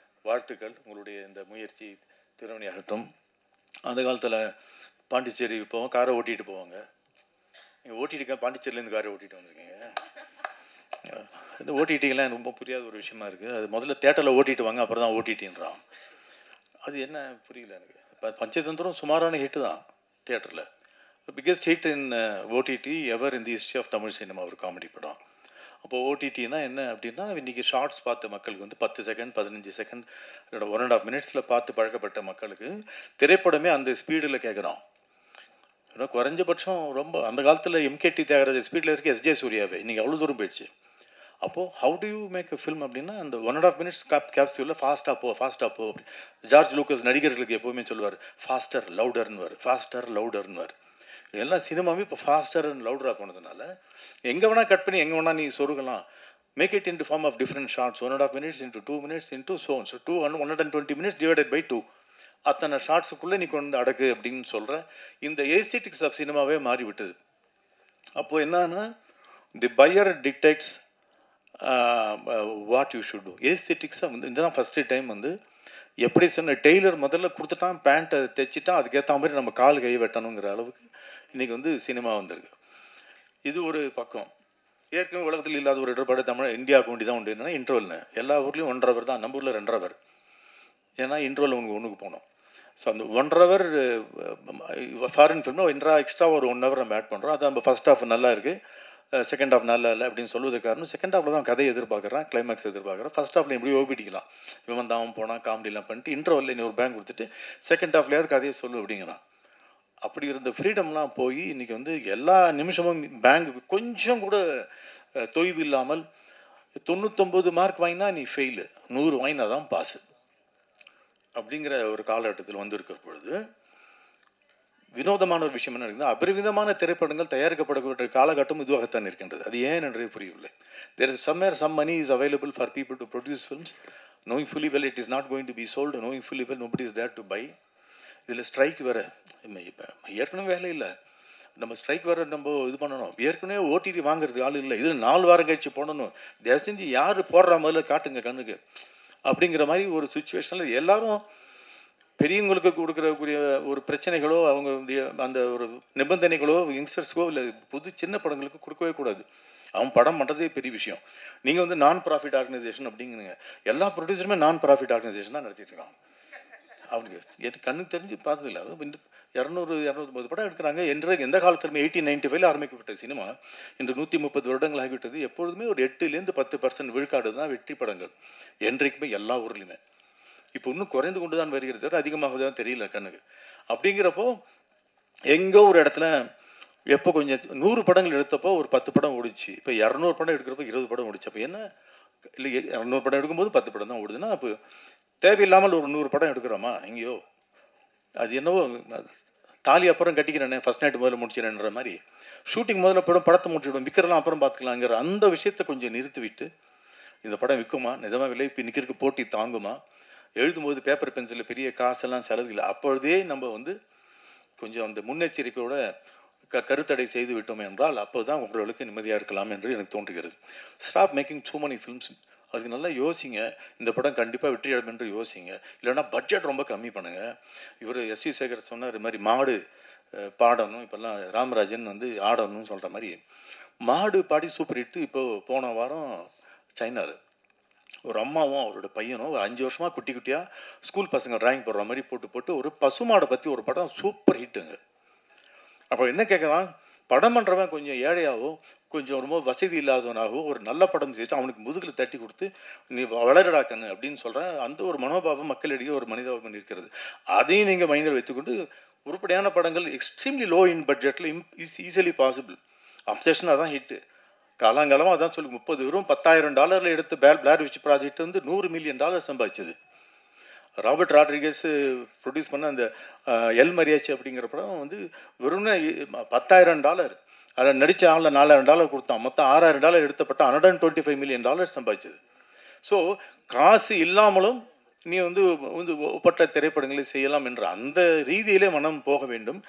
வாழ்த்துக்கள், உங்களுடைய இந்த முயற்சி திறமையாகட்டும். அந்த காலத்தில் பாண்டிச்சேரி போவோம், காரை ஓட்டிகிட்டு போவாங்க. நீங்கள் ஓட்டிட்டு பாண்டிச்சேரியிலேருந்து காரை ஓட்டிகிட்டு வந்திருக்கீங்க. இந்த ஓடிடிங்கெலாம் ரொம்ப புரியாத ஒரு விஷயமா இருக்குது. அது முதல்ல தேட்டரில் ஓட்டிட்டு வாங்க, அப்புறம் தான் ஓடிடின்றான். அது என்ன புரியல எனக்கு. இப்போ பஞ்சதந்திரம் சுமாரான ஹிட்டு தான் தியேட்டரில். Biggest hit in OTT ever in the history of Tamil cinema ஒரு காமெடி படம். அப்போது ஓடிடினா என்ன அப்படின்னா, இன்றைக்கி ஷார்ட்ஸ் பார்த்த மக்களுக்கு வந்து 10 செகண்ட் 15 செகண்ட் 1.5 minutes பார்த்து பழக்கப்பட்ட மக்களுக்கு திரைப்படமே அந்த ஸ்பீடில் கேட்குறோம். ஏன்னா குறைஞ்சபட்சம் ரொம்ப அந்த காலத்தில் எம்கேடி தியாகராஜ ஸ்பீடில் இருக்க எஸ்ஜே சூர்யாவே இன்றைக்கி அவ்வளோ தூரம் போயிடுச்சு. அப்போது how do you make a film அப்படின்னா, அந்த 1.5 minutes கேப்சூலில் ஃபாஸ்ட்டாக போ அப்படி. ஜார்ஜ் லூக்கஸ் நடிகர்களுக்கு எப்போவுமே சொல்லுவார், ஃபாஸ்டர் லவுடர்னுவார், ஃபாஸ்டர் லவுடர்னுவார். எல்லாம் சினிமாவே இப்போ ஃபாஸ்டர் அண்ட் லவுடராக போனதுனால எங்கே வேணால் கட் பண்ணி எங்கே வேணால் நீ சொருகலாம். Make it in form of different shorts, 1.5 minutes into 2 minutes into so 120 minutes divided by 2. அத்தனை ஷார்ட்ஸுக்குள்ளே நீ கொண்டு அடக்கு அப்படின்னு சொல்கிற இந்த ஏஸ்தெட்டிக்ஸ் ஆஃப் சினிமாவே மாறிவிட்டது. அப்போது என்னன்னா, the buyer dictates what you should do. ஏஸ்தெட்டிக்ஸாக வந்து இதுதான் ஃபஸ்ட்டு டைம் வந்து எப்படி சொன்ன டெய்லர் முதல்ல கொடுத்துட்டான், பேண்ட்டை தைச்சிட்டான், அதுக்கேற்ற மாதிரி நம்ம கால் கை வெட்டணுங்கிற அளவுக்கு இன்றைக்கி வந்து சினிமா வந்திருக்கு. இது ஒரு பக்கம். ஏற்கனவே உலகத்தில் இல்லாத ஒரு இடர்பாடு தமிழ் இந்தியாவுக்கு வேண்டி தான் உண்டு. என்னென்னா இன்ட்ரோல்னு எல்லா ஊர்லேயும் 1.5 hour தான், நம்ம ஊரில் 2.5 hour. ஏன்னா இன்ட்ரோல் ஒன்றுக்கு போனோம். ஸோ அந்த 1.5 hour ஃபாரின் ஃபில்மில் எக்ஸ்ட்ரா ஒரு 1 hour நம்ம ஆட் பண்ணுறோம். அது நம்ம ஃபஸ்ட் ஹாஃப் நல்லா இருக்குது, செகண்ட் ஹாஃப் நல்லா இல்லை அப்படின்னு சொல்வதுக்கு காரணம், செகண்ட் ஹாஃபில் தான் கதையை எதிர்பார்க்குறேன், கிளைமேக்ஸ் எதிர்பார்க்குறேன். ஃபஸ்ட் ஹாஃபில் எப்படி ஓபிடிக்கலாம், இவன் தான் போனால் காமெடிலாம் பண்ணிட்டு இன்ட்ரோவில் இன்னொரு பேங்க் கொடுத்துட்டு செகண்ட் ஹாஃப்லேயாவது கதையை சொல்லு அப்படிங்கிறான். அப்படி இருந்த ஃப்ரீடம்லாம் போய் இன்றைக்கி வந்து எல்லா நிமிஷமும் பேங்க் கொஞ்சம் கூட தொய்வு இல்லாமல் 99 மார்க் வாங்கினா நீ ஃபெயிலு, 100 வாங்கினா தான் பாஸு அப்படிங்கிற ஒரு காலகட்டத்தில் வந்திருக்கிற பொழுது வினோதமான ஒரு விஷயம் என்ன இருக்குதுன்னா, அபரிவிதமான திரைப்படங்கள் தயாரிக்கப்படக்கூடிய காலகட்டம் இதுவாகத்தான் இருக்கின்றது. அது ஏன் என்றே புரியவில்லை. There is somewhere some money is available for people to produce films, knowing fully well it is not going to be sold, knowing fully well nobody is there to buy. இதில் ஸ்ட்ரைக் வேறு, இப்போ ஏற்கனவே வேலை இல்லை, நம்ம strike வேறு நம்ம இது பண்ணணும். ஏற்கனவே ஓடிடி வாங்குறதுக்கு ஆள் இல்லை, இதில் 4 வாரம் கழிச்சு போடணும். தயவு செஞ்சு யார் போடுற முதல்ல காட்டுங்க கண்ணுக்கு அப்படிங்கிற மாதிரி ஒரு சுச்சுவேஷனில் எல்லாரும் பெரியவங்களுக்கு கொடுக்கக்கூடிய ஒரு பிரச்சனைகளோ அவங்க அந்த ஒரு நிபந்தனைகளோ யங்ஸ்டர்ஸ்க்கோ இல்லை புது சின்ன படங்களுக்கு கொடுக்கவே கூடாது. அவன் படம் பண்ணுறதே பெரிய விஷயம். நீங்கள் வந்து நான் ப்ராஃபிட் ஆர்கனைசேஷன் அப்படிங்கிறீங்க. எல்லா ப்ரொடியூசருமே நான் ப்ராஃபிட் ஆர்கனைசேஷன் தான் நடத்திட்டு இருக்காங்க. அவனுக்கு கண்ணுக்கு தெரிஞ்சு பார்த்ததில்ல. 200-250 படம் எடுக்கிறாங்க. எந்த காலத்திலுமே 1895 ஆரம்பிக்கப்பட்ட சினிமா இன்று 130 வருடங்கள் ஆகிவிட்டது. எப்பொழுதுமே ஒரு 8-10% விழுக்காடு தான் வெற்றி படங்கள் என்றைக்குமே எல்லா ஊர்லேயுமே. இப்போ இன்னும் குறைந்து கொண்டு தான் வருகிறது, அதிகமாக தான் தெரியல கண்ணுக்கு. அப்படிங்கிறப்போ எங்கோ ஒரு இடத்துல எப்போ கொஞ்சம் 100 படங்கள் எடுத்தப்போ ஒரு 10 படம் ஓடிச்சு. இப்போ 200 படம் எடுக்கிறப்போ 20 படம் ஓடிச்சு. அப்போ என்ன இல்லை, 200 படம் எடுக்கும்போது 10 படம் தான் ஓடுதுன்னா அப்போ தேவையில்லாமல் ஒரு 100 படம் எடுக்கிறோமா எங்கேயோ? அது என்னவோ தாலி அப்புறம் கட்டிக்கிறேனே, ஃபஸ்ட் நைட் முதல்ல முடிச்சிடன்ற மாதிரி ஷூட்டிங் முதல்ல படத்தை முடிச்சுவிடும், விற்கிறலாம் அப்புறம் பார்த்துக்கலாங்கிற அந்த விஷயத்தை கொஞ்சம் நிறுத்திவிட்டு இந்த படம் விற்குமா, நிஜமாக விலை இப்போ நிற்கிறதுக்கு போட்டி தாங்குமா, எழுதும்போது பேப்பர் பென்சிலில் பெரிய காசெல்லாம் செலவு இல்லை, அப்பொழுதே நம்ம வந்து கொஞ்சம் அந்த முன்னெச்சரிக்கையோட கருத்தடை செய்து விட்டோம் என்றால் அப்போ தான் உங்களுக்கு நிம்மதியாக இருக்கலாம் என்று எனக்கு தோன்றுகிறது. Stop making too many films. அதுக்கு நல்லா யோசிங்க, இந்த படம் கண்டிப்பாக வெற்றி அடையும் என்று யோசிங்க. இல்லைன்னா பட்ஜெட் ரொம்ப கம்மி பண்ணுங்கள். இவர் எஸ்.வி. சேகர் சொன்னார், இது மாதிரி மாடு பாடணும், இப்போல்லாம் ராமராஜன் வந்து ஆடணும்னு சொல்கிற மாதிரி மாடு பாடி சூப்பர் ஹிட்டு. இப்போது போன வாரம் சைனாவில் ஒரு அம்மாவும் அவரோட பையனும் ஒரு 5 வருஷமாக குட்டி குட்டியாக ஸ்கூல் பசங்க டிராயிங் போடுற மாதிரி போட்டு ஒரு பசுமாடை பற்றி ஒரு படம் சூப்பர் ஹிட்டுங்க. அப்போ என்ன கேட்குறான், படம் பண்ணுறவன் கொஞ்சம் ஏழையாகவோ கொஞ்சம் ரொம்ப வசதி இல்லாதவனாகவோ ஒரு நல்ல படம் செய்து அவனுக்கு முதுகில் தட்டி கொடுத்து நீ வளரடா கண்ணு அப்படின்னு சொல்கிறேன். அந்த ஒரு மனோபாவம் மக்களிடையே ஒரு மனிதாபம் இருக்கிறது. அதையும் நீங்கள் மைண்டில் வைத்துக்கொண்டு உருப்படியான படங்கள் எக்ஸ்ட்ரீம்லி லோ இன் பட்ஜெட்டில் இஸ் ஈஸிலி பாசிபிள். அப்சஷன் அதான் ஹிட்டு. காலங்காலமாக அதான் சொல்லி 30 வெறும் $10,000 எடுத்து பிளார் விச் ப்ராஜெக்ட் வந்து $100 மில்லியன் சம்பாதிச்சது. ராபர்ட் ராட்ரிகஸ் ப்ரொடியூஸ் பண்ண அந்த எல் மரியாச்சி அப்படிங்கிற படம் வந்து வெறும் $10,000. அதில் நடித்த ஆளில் $4,000 கொடுத்தான். மொத்தம் $6,000 எடுத்தப்பட்ட $125 மில்லியன் சம்பாதிச்சது. ஸோ காசு இல்லாமலும் நீ வந்து ஒப்பற்ற திரைப்படங்களை செய்யலாம் என்ற அந்த ரீதியிலே மனம் போக வேண்டும்.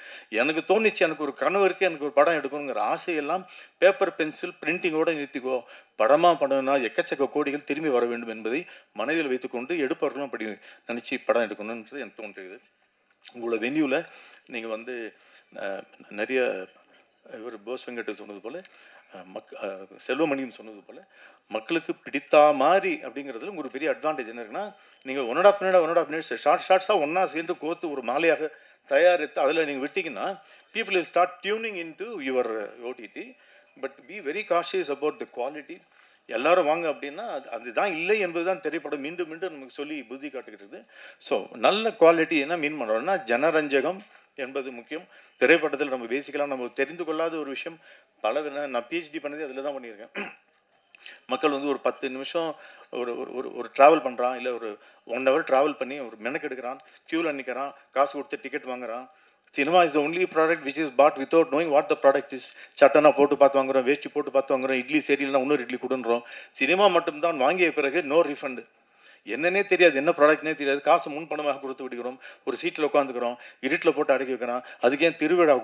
எனக்கு தோணிச்சு, எனக்கு ஒரு கனவு இருக்குது, எனக்கு ஒரு படம் எடுக்கணுங்கிற ஆசையெல்லாம் பேப்பர் பென்சில் பிரிண்டிங்கோடு நிறுத்திக்கோ. படமாக பண்ணணும்னா எக்கச்சக்க கோடிகள் திரும்பி வர வேண்டும் என்பதை மனதில் வைத்துக்கொண்டு எடுப்பவர்களும் அப்படி நினச்சி படம் எடுக்கணுன்றது எனக்கு தோன்றுகிறது. உங்களோட வென்யூவில் நீங்கள் வந்து நிறைய இவர் போஸ் வெங்கட் சொன்னது போல் செல்வமணியும் சொன்னது போல் மக்களுக்கு பிடித்தா மாதிரி அப்படிங்கிறதுல ஒரு பெரிய அட்வான்டேஜ் என்ன இருக்குன்னா, நீங்கள் 1.5 மினிட்ஸ் ஷார்ட்ஸாக ஒன்றா சேர்ந்து கோர்த்து ஒரு மாலையாக தயாரித்து அதில் நீங்கள் விட்டிங்கன்னா people will start tuning in to your OTT. But be very cautious about the quality. எல்லாரும் வாங்க அப்படின்னா அதுதான் இல்லை என்பது தான் திரைப்படம் மீண்டும் மீண்டும் நமக்கு சொல்லி புத்தி காட்டுகிறது. ஸோ நல்ல குவாலிட்டி என்ன மீன் பண்ணுறோம்னா ஜனரஞ்சகம் என்பது முக்கியம். திரைப்படத்தில் நம்ம பேசிக்கலாம், நம்ம தெரிந்து கொள்ளாத ஒரு விஷயம் பல நான் பிஹெச்டி பண்ணதே அதில் தான் பண்ணியிருக்கேன். மக்கள் வந்து ஒரு 10 நிமிஷம் ஒரு ஒரு ட்ராவல் பண்ணுறான், இல்லை ஒரு 1 hour ட்ராவல் பண்ணி ஒரு மெனக்கெடுக்கிறான், க்யூவில் நிற்கிறான், காசு கொடுத்து டிக்கெட் வாங்குறான். Cinema is the only product which is bought without knowing what the product is. சட்டனா போட்டு பார்த்து வாங்குறோம், வேஷ்டி போட்டு பார்த்து வாங்குறோம், இட்லி சரியில்லைனா இன்னொரு இட்லி கொடுன்றோம். சினிமா மட்டும்தான் வாங்கிய பிறகு நோ ரீஃபண்டு. என்னன்னே தெரியாது, என்ன ப்ராடக்ட்னே தெரியாது, காசு முன்பணமாக கொடுத்து விடுகிறோம், ஒரு சீட்டில் உட்காந்துக்கிறோம், இருட்டில் போட்டு அடக்கி வைக்கிறான். அதுக்கே திருவிழா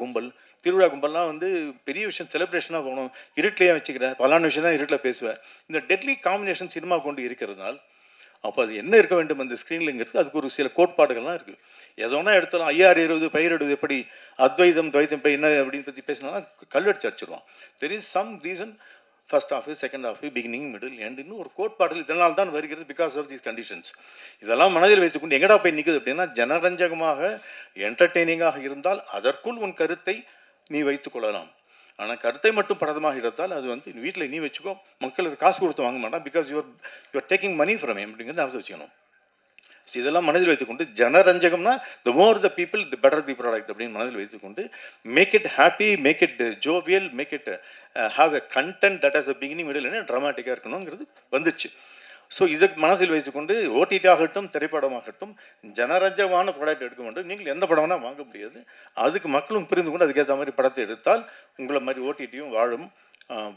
கும்பல்லாம் வந்து பெரிய விஷயம், செலிப்ரேஷனாக போகணும், இருட்டிலேயே வச்சுக்கிறேன், பலான விஷயம் தான் இருட்டில் பேசுவேன். இந்த டெட்லி காம்பினேஷன் சினிமா கொண்டு இருக்கிறதுனால் அப்போ அது என்ன இருக்க வேண்டும் அந்த ஸ்க்ரீன்லுங்கிறது அதுக்கு ஒரு சில கோட்பாடுகள்லாம் இருக்குது. எதோனா எடுத்தாலும் 5060 பயிரிடுவது எப்படி, அத்வைதம் துவைத்தம் இப்போ என்ன அப்படின்னு பற்றி பேசினா கல்வெடுத்து அடிச்சிடுவான். There is some reason. First half, second half, beginning, middle, end, இன்னும் ஒரு கோட்பாடுகள் இதனால் தான் வருகிறது. Because of these conditions. இதெல்லாம் மனதில் வைத்துக்கொண்டு எங்கடா போய் நிற்குது அப்படின்னா, ஜனரஞ்சகமாக என்டர்டெய்னிங்காக இருந்தால் அதற்குள் உன் கருத்தை நீ வைத்துக் கொள்ளலாம். ஆனால் கருத்தை மட்டும் படமாக எடுத்தால் அது வந்து வீட்டில் நீ வச்சுக்கோ, மக்கள் அது காசு கொடுத்து வாங்க மாட்டான். Because you're taking money from him அப்படிங்கிறது அதை வச்சுக்கணும். ஸோ இதெல்லாம் மனதில் வைத்துக்கொண்டு ஜனரஞ்சகம்னா the more the people the better the product அப்படின்னு மனதில் வைத்துக்கொண்டு make it happy, make it jovial, make it have a content that has a beginning middle ட்ராமாட்டிக்காக இருக்கணுங்கிறது வந்துச்சு. ஸோ இதை மனதில் வைத்துக்கொண்டு ஓடிடி ஆகட்டும் திரைப்படமாகட்டும் ஜனரஞ்சகமான ப்ராடக்ட் எடுக்க வேண்டும். நீங்கள் எந்த படம் வேணால் வாங்க முடியாது. அதுக்கு மக்களும் புரிந்து கொண்டு அதுக்கேற்ற மாதிரி படத்தை எடுத்தால் உங்களை மாதிரி ஓடிடியும் வாழும்.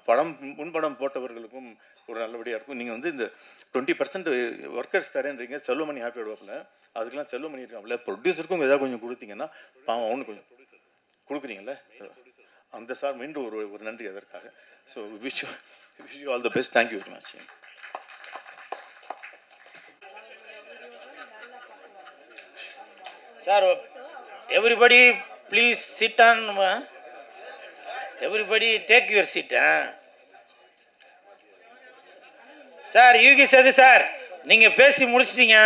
படம் முன்படம் போட்டவர்களுக்கும் ஒரு நல்லபடியாக இருக்கும். நீங்கள் வந்து இந்த 20% ஒர்க்கர்ஸ் தரேன்றீங்க, செல்வமணி ஹாப்பி ஆடுவாப்பில், அதுக்கெல்லாம் செல்வமணி இருக்காப்புல, ப்ரொடியூசருக்கும் ஏதாவது கொஞ்சம் கொடுத்தீங்கன்னா பாவம் அவனு கொஞ்சம் கொடுக்குறீங்களே அந்த சார் மீண்டும் ஒரு நன்றி அதற்காக. So wish you all the best. Thank you very much. Sir, everybody please sit on. Everybody take your seat. Sir Yugi Sethu sir, நீங்கள் பேசி முடிச்சிட்டீங்க,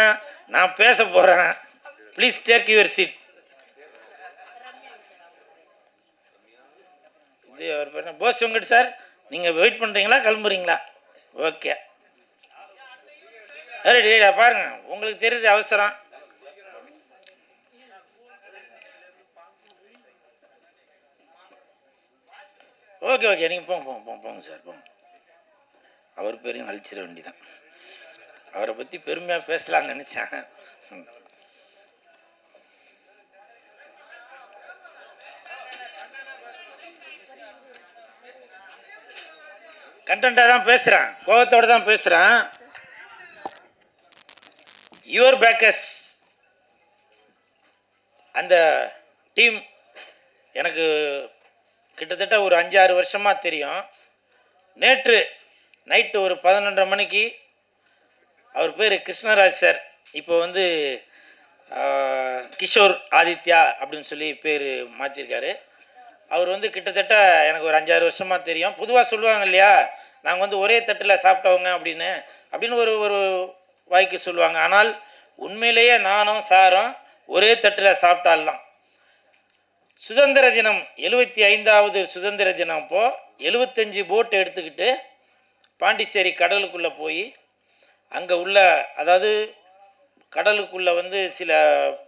நான் பேச போகிறேன். Please take your seat. இது அவர் பேர் போஸ் வெங்கட் சார், நீங்கள் வெயிட் பண்ணுறீங்களா கிளம்புறீங்களா? ஓகே ரெடிடா, பாருங்க உங்களுக்கு தெரியுது அவசரம். ஓகே ஓகே, நீங்கள் போங்க சார், போங்க. அவர் பேரையும் அழிச்சிட வேண்டிதான். அவரை பற்றி பெருமையாக பேசலாம்னு நினச்சேன். கண்டென்ட்டாக தான் பேசுகிறேன், கோபத்தோடு தான் பேசுகிறேன். யுவர் பேக்கர்ஸ் அந்த டீம் எனக்கு கிட்டத்தட்ட ஒரு 5-6 வருஷமாக தெரியும். நேற்று நைட்டு ஒரு 11:30 மணிக்கு அவர் பேர் கிருஷ்ணராஜ் சார், இப்போ வந்து கிஷோர் ஆதித்யா அப்படின்னு சொல்லி பேர் மாற்றிருக்காரு. அவர் வந்து கிட்டத்தட்ட எனக்கு ஒரு 5-6 வருஷமாக தெரியும். பொதுவாக சொல்லுவாங்க இல்லையா, நாங்கள் வந்து ஒரே தட்டில் சாப்பிட்டவங்க அப்படின்னு. அப்படின்னு ஒரு ஒரு வாய்க்கு சொல்லுவாங்க. ஆனால் உண்மையிலேயே நானும் சாரும் ஒரே தட்டில் சாப்பிட்டால்தான். சுதந்திர தினம் 75வது சுதந்திர தினம் அப்போது 75 போட் எடுத்துக்கிட்டு பாண்டிச்சேரி கடலுக்குள்ளே போய் அங்கே உள்ள, அதாவது கடலுக்குள்ளே வந்து சில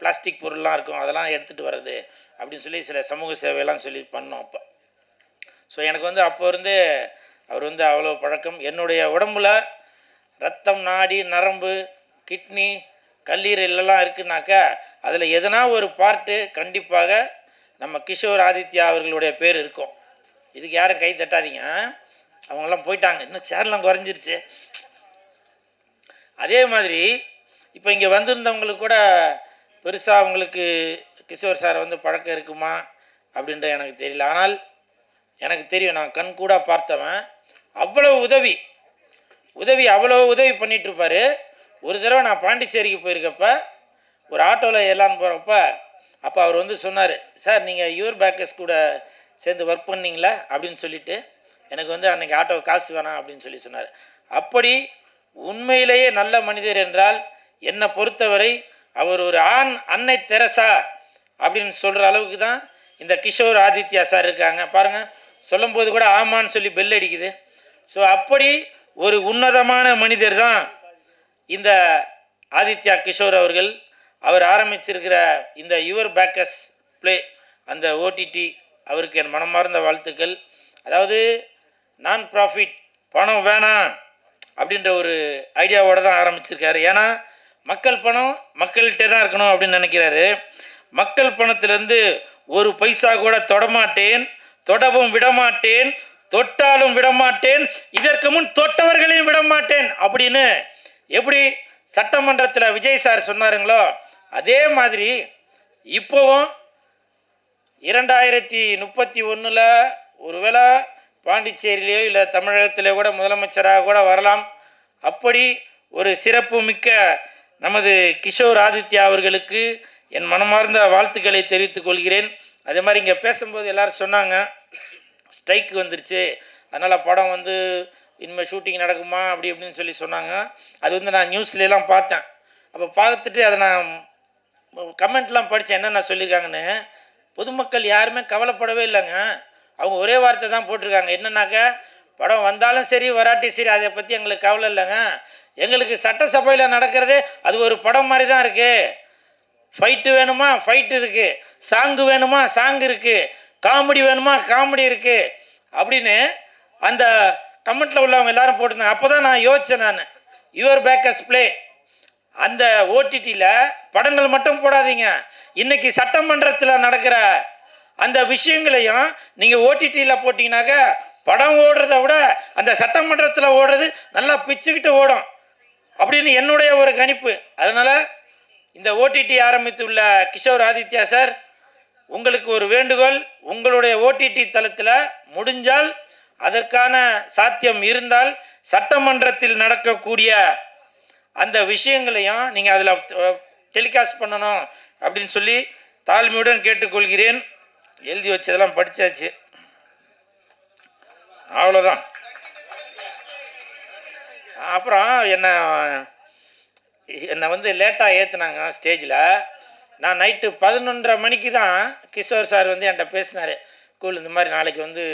பிளாஸ்டிக் பொருள்லாம் இருக்கும், அதெல்லாம் எடுத்துகிட்டு வர்றது அப்படின்னு சொல்லி சில சமூக சேவையெல்லாம் சொல்லி பண்ணோம் அப்போ. ஸோ எனக்கு வந்து அப்போ இருந்தே அவர் வந்து அவ்வளோ பழக்கம். என்னுடைய உடம்புல ரத்தம், நாடி, நரம்பு, கிட்னி, கல்லீரல்லாம் இருக்குனாக்கா அதில் எதனா ஒரு பார்ட்டு கண்டிப்பாக நம்ம கிஷோர் ஆதித்யா அவர்களுடைய பேர் இருக்கும். இதுக்கு யாரும் கை தட்டாதீங்க, அவங்கெல்லாம் போயிட்டாங்க, இன்னும் சேர்லாம் குறைஞ்சிருச்சு. அதே மாதிரி இப்போ இங்கே வந்திருந்தவங்களுக்கு கூட பெருசாக அவங்களுக்கு கிஷோர் சாரை வந்து பழக்கம் இருக்குமா அப்படின்ற எனக்கு தெரியல. ஆனால் எனக்கு தெரியும், நான் கண் கூட பார்த்தவன். அவ்வளோ உதவி அவ்வளோ உதவி பண்ணிகிட்ருப்பார். ஒரு தடவை நான் பாண்டிச்சேரிக்கு போயிருக்கப்ப ஒரு ஆட்டோவில் ஏறலான்னு போகிறப்ப அப்போ அவர் வந்து சொன்னார், சார் நீங்கள் யுவர் பேக்கர்ஸ் கூட சேர்ந்து ஒர்க் பண்ணீங்களா அப்படின்னு சொல்லிட்டு எனக்கு வந்து அன்றைக்கி ஆட்டோ காசு வேணாம் அப்படின்னு சொல்லி சொன்னார். அப்படி உண்மையிலேயே நல்ல மனிதர் என்றால் என்னை பொறுத்தவரை அவர் ஒரு அன்னை தெரசா அப்படின்னு சொல்கிற அளவுக்கு தான் இந்த கிஷோர் ஆதித்யா சார் இருக்காங்க. பாருங்கள், சொல்லும்போது கூட ஆமான்னு சொல்லி பெல் அடிக்குது. ஸோ அப்படி ஒரு உன்னதமான மனிதர் தான் இந்த ஆதித்யா கிஷோர் அவர்கள். அவர் ஆரம்பிச்சிருக்கிற இந்த யுவர் பேக்கர்ஸ் ப்ளே, அந்த ஓடிடி, அவருக்கு என் மனமார்ந்த வாழ்த்துக்கள். அதாவது நான் ப்ராஃபிட், பணம் வேணாம் அப்படின்ற ஒரு ஐடியாவோடு தான் ஆரம்பிச்சிருக்காரு. ஏன்னா மக்கள் பணம் மக்கள்கிட்ட தான் இருக்கணும் அப்படின்னு நினைக்கிறாரு. மக்கள் பணத்திலேருந்து ஒரு பைசா கூட தொடமாட்டேன், தொடவும் விடமாட்டேன், தொட்டாலும் விடமாட்டேன், இதற்கு முன் தொட்டவர்களையும் விடமாட்டேன் அப்படின்னு எப்படி சட்டமன்றத்தில் விஜய் சார் சொன்னாருங்களோ அதே மாதிரி இப்போவும் 2031 ஒருவேளை பாண்டிச்சேரியிலேயோ இல்லை தமிழகத்திலே கூட முதலமைச்சராக கூட வரலாம். அப்படி ஒரு சிறப்பு மிக்க நமது கிஷோர் ஆதித்யா அவர்களுக்கு என் மனமார்ந்த வாழ்த்துக்களை தெரிவித்துக் கொள்கிறேன். அதே மாதிரி இங்கே பேசும்போது எல்லோரும் சொன்னாங்க ஸ்ட்ரைக் வந்துருச்சு, அதனால் படம் வந்து இனிமேல் ஷூட்டிங் நடக்குமா அப்படி இப்படின்னு சொல்லி சொன்னாங்க. அது வந்து நான் நியூஸ்லாம் பார்த்தேன். அப்போ பார்த்துட்டு அதை நான் கமெண்ட்லாம் படித்தேன், என்னென்ன சொல்லியிருக்காங்கன்னு. பொதுமக்கள் யாருமே கவலைப்படவே இல்லைங்க. அவங்க ஒரே வார்த்தை தான் போட்டிருக்காங்க, என்னன்னாக்கா படம் வந்தாலும் சரி வராட்டி சரி அதை பற்றி எங்களுக்கு கவலை இல்லைங்க, எங்களுக்கு சட்டசபையில் நடக்கிறதே அது ஒரு படம் மாதிரி தான் இருக்குது. ஃபைட்டு வேணுமா ஃபைட்டு இருக்குது, சாங்கு வேணுமா சாங் இருக்குது, காமெடி வேணுமா காமெடி இருக்குது அப்படின்னு அந்த கமெண்ட்டில் உள்ளவங்க எல்லாரும் போட்டிருந்தாங்க. அப்போ தான் நான் யோசித்தேன், நான் யுவர் பேக்கர்ஸ் ப்ளே அந்த ஓடிடியில் படங்கள் மட்டும் போடாதீங்க, இன்றைக்கி சட்டமன்றத்தில் நடக்கிற அந்த விஷயங்களையும் நீங்கள் ஓடிடியில் போட்டிங்கனாக்கா படம் ஓடுறத விட அந்த சட்டமன்றத்தில் ஓடுறது நல்லா பிச்சுக்கிட்டு ஓடும் அப்படின்னு என்னுடைய ஒரு கணிப்பு. அதனால் இந்த ஓடிடி ஆரம்பித்துள்ள கிஷோர் ஆதித்யா சார், உங்களுக்கு ஒரு வேண்டுகோள், உங்களுடைய ஓடிடி தளத்தில் முடிஞ்சால் அதற்கான சாத்தியம் இருந்தால் சட்டமன்றத்தில் நடக்கக்கூடிய அந்த விஷயங்களையும் நீங்கள் அதில் டெலிகாஸ்ட் பண்ணணும் அப்படின்னு சொல்லி தாழ்மையுடன் கேட்டுக்கொள்கிறேன். எழுதி வச்சதெல்லாம் படித்தாச்சு, அவ்வளோதான். அப்புறம் என்னை வந்து லேட்டாக ஏற்றுனாங்க ஸ்டேஜில். நான் நைட்டு 11:30 மணிக்கு தான் கிஷோர் சார் வந்து என்கிட்ட பேசினார். கூல் இந்த மாதிரி நாளைக்கு வந்து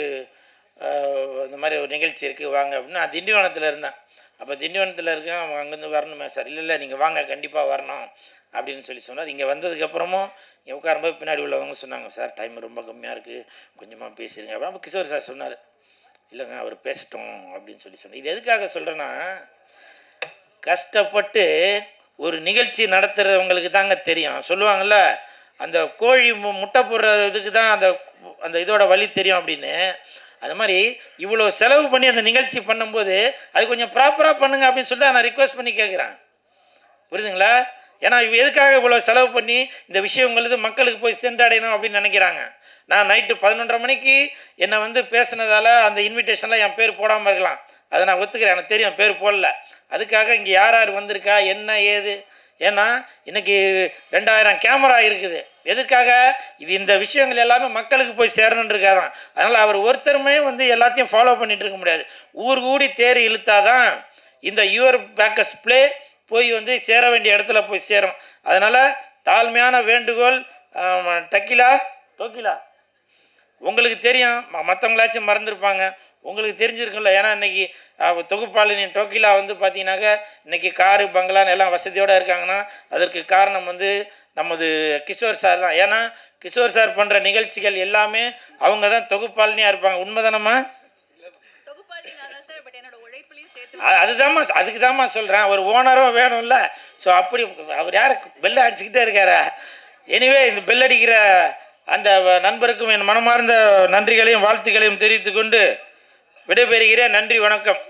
இந்த மாதிரி ஒரு நிகழ்ச்சி இருக்குது வாங்க அப்படின்னு. நான் திண்டிவனத்தில் இருந்தேன். அப்போ திண்டிவனத்தில் இருக்கேன், அங்கேருந்து வரணுமே சார். இல்லை நீங்கள் வாங்க கண்டிப்பாக வரணும் அப்படின்னு சொல்லி சொன்னார். இங்கே வந்ததுக்கப்புறமும் இங்கே உட்காரும்போது பின்னாடி உள்ளவங்க சொன்னாங்க, சார் டைம் ரொம்ப கம்மியாக இருக்குது, கொஞ்சமாக பேசிடுங்க. அப்போ கிஷோர் சார் சொன்னார், இல்லைங்க அவர் பேசட்டும் அப்படின்னு சொல்லி சொன்னார். இது எதுக்காக சொல்கிறேன்னா, கஷ்டப்பட்டு ஒரு நிகழ்ச்சி நடத்துகிறவங்களுக்கு தாங்க தெரியும். சொல்லுவாங்கள்ல, அந்த கோழி முட்டை போடுறதுக்கு தான் அந்த இதோட வலி தெரியும் அப்படின்னு. அது மாதிரி இவ்வளோ செலவு பண்ணி அந்த நிகழ்ச்சி பண்ணும்போது அது கொஞ்சம் ப்ராப்பராக பண்ணுங்க அப்படின்னு சொல்லி நான் ரிக்வெஸ்ட் பண்ணி கேட்குறேன். புரியுதுங்களா? ஏன்னா எதுக்காக இவ்வளோ செலவு பண்ணி இந்த விஷயம் உங்களுக்கு மக்களுக்கு போய் சென்றடையணும் அப்படின்னு நினைக்கிறாங்க. நான் நைட்டு 11:30 மணிக்கு என்னை வந்து பேசுனதால் அந்த இன்விடேஷனில் என் பேர் போடாமல் இருக்கலாம், அதை நான் ஒத்துக்கிறேன், எனக்கு தெரியும் பேர் போடல. அதுக்காக இங்கே யார் யார் வந்திருக்கா என்ன ஏது, ஏன்னா இன்றைக்கி 2000 கேமரா இருக்குது. எதுக்காக? இது இந்த விஷயங்கள் எல்லாமே மக்களுக்கு போய் சேரணுன்றக்காக தான். அதனால் அவர் ஒருத்தருமே வந்து எல்லாத்தையும் ஃபாலோ பண்ணிகிட்டு இருக்க முடியாது. ஊர் கூடி தேர் இழுத்தாதான் இந்த யுவர் பேக்கஸ் ப்ளே போய் வந்து சேர வேண்டிய இடத்துல போய் சேரும். அதனால் தாழ்மையான வேண்டுகோள். டோக்கிலா உங்களுக்கு தெரியும், மற்றவங்களாச்சும் மறந்துருப்பாங்க, உங்களுக்கு தெரிஞ்சிருக்கும்ல. ஏன்னா இன்றைக்கி தொகுப்பாளினின் டோக்கிலா வந்து பார்த்தீங்கன்னாக்கா இன்றைக்கி காரு பங்களான்னு எல்லாம் வசதியோடு இருக்காங்கன்னா அதற்கு காரணம் வந்து நமது கிஷோர் சார் தான். ஏன்னா கிஷோர் சார் பண்ணுற நிகழ்ச்சிகள் எல்லாமே அவங்க தான் தொகுப்பாளினியாக இருப்பாங்க. உண்மைதானம்மா? அதுக்கு தாம்மா சொல்கிறேன், ஒரு ஓனரும் வேணும்ல. ஸோ அப்படி அவர் யார் பெல்லை அடிச்சுக்கிட்டே இருக்காரா? எனிவே இந்த பெல் அடிக்கிற அந்த நண்பருக்கும் என் மனமார்ந்த நன்றிகளையும் வாழ்த்துக்களையும் தெரிவித்துக்கொண்டு விடைபெறுகிறேன். நன்றி, வணக்கம்.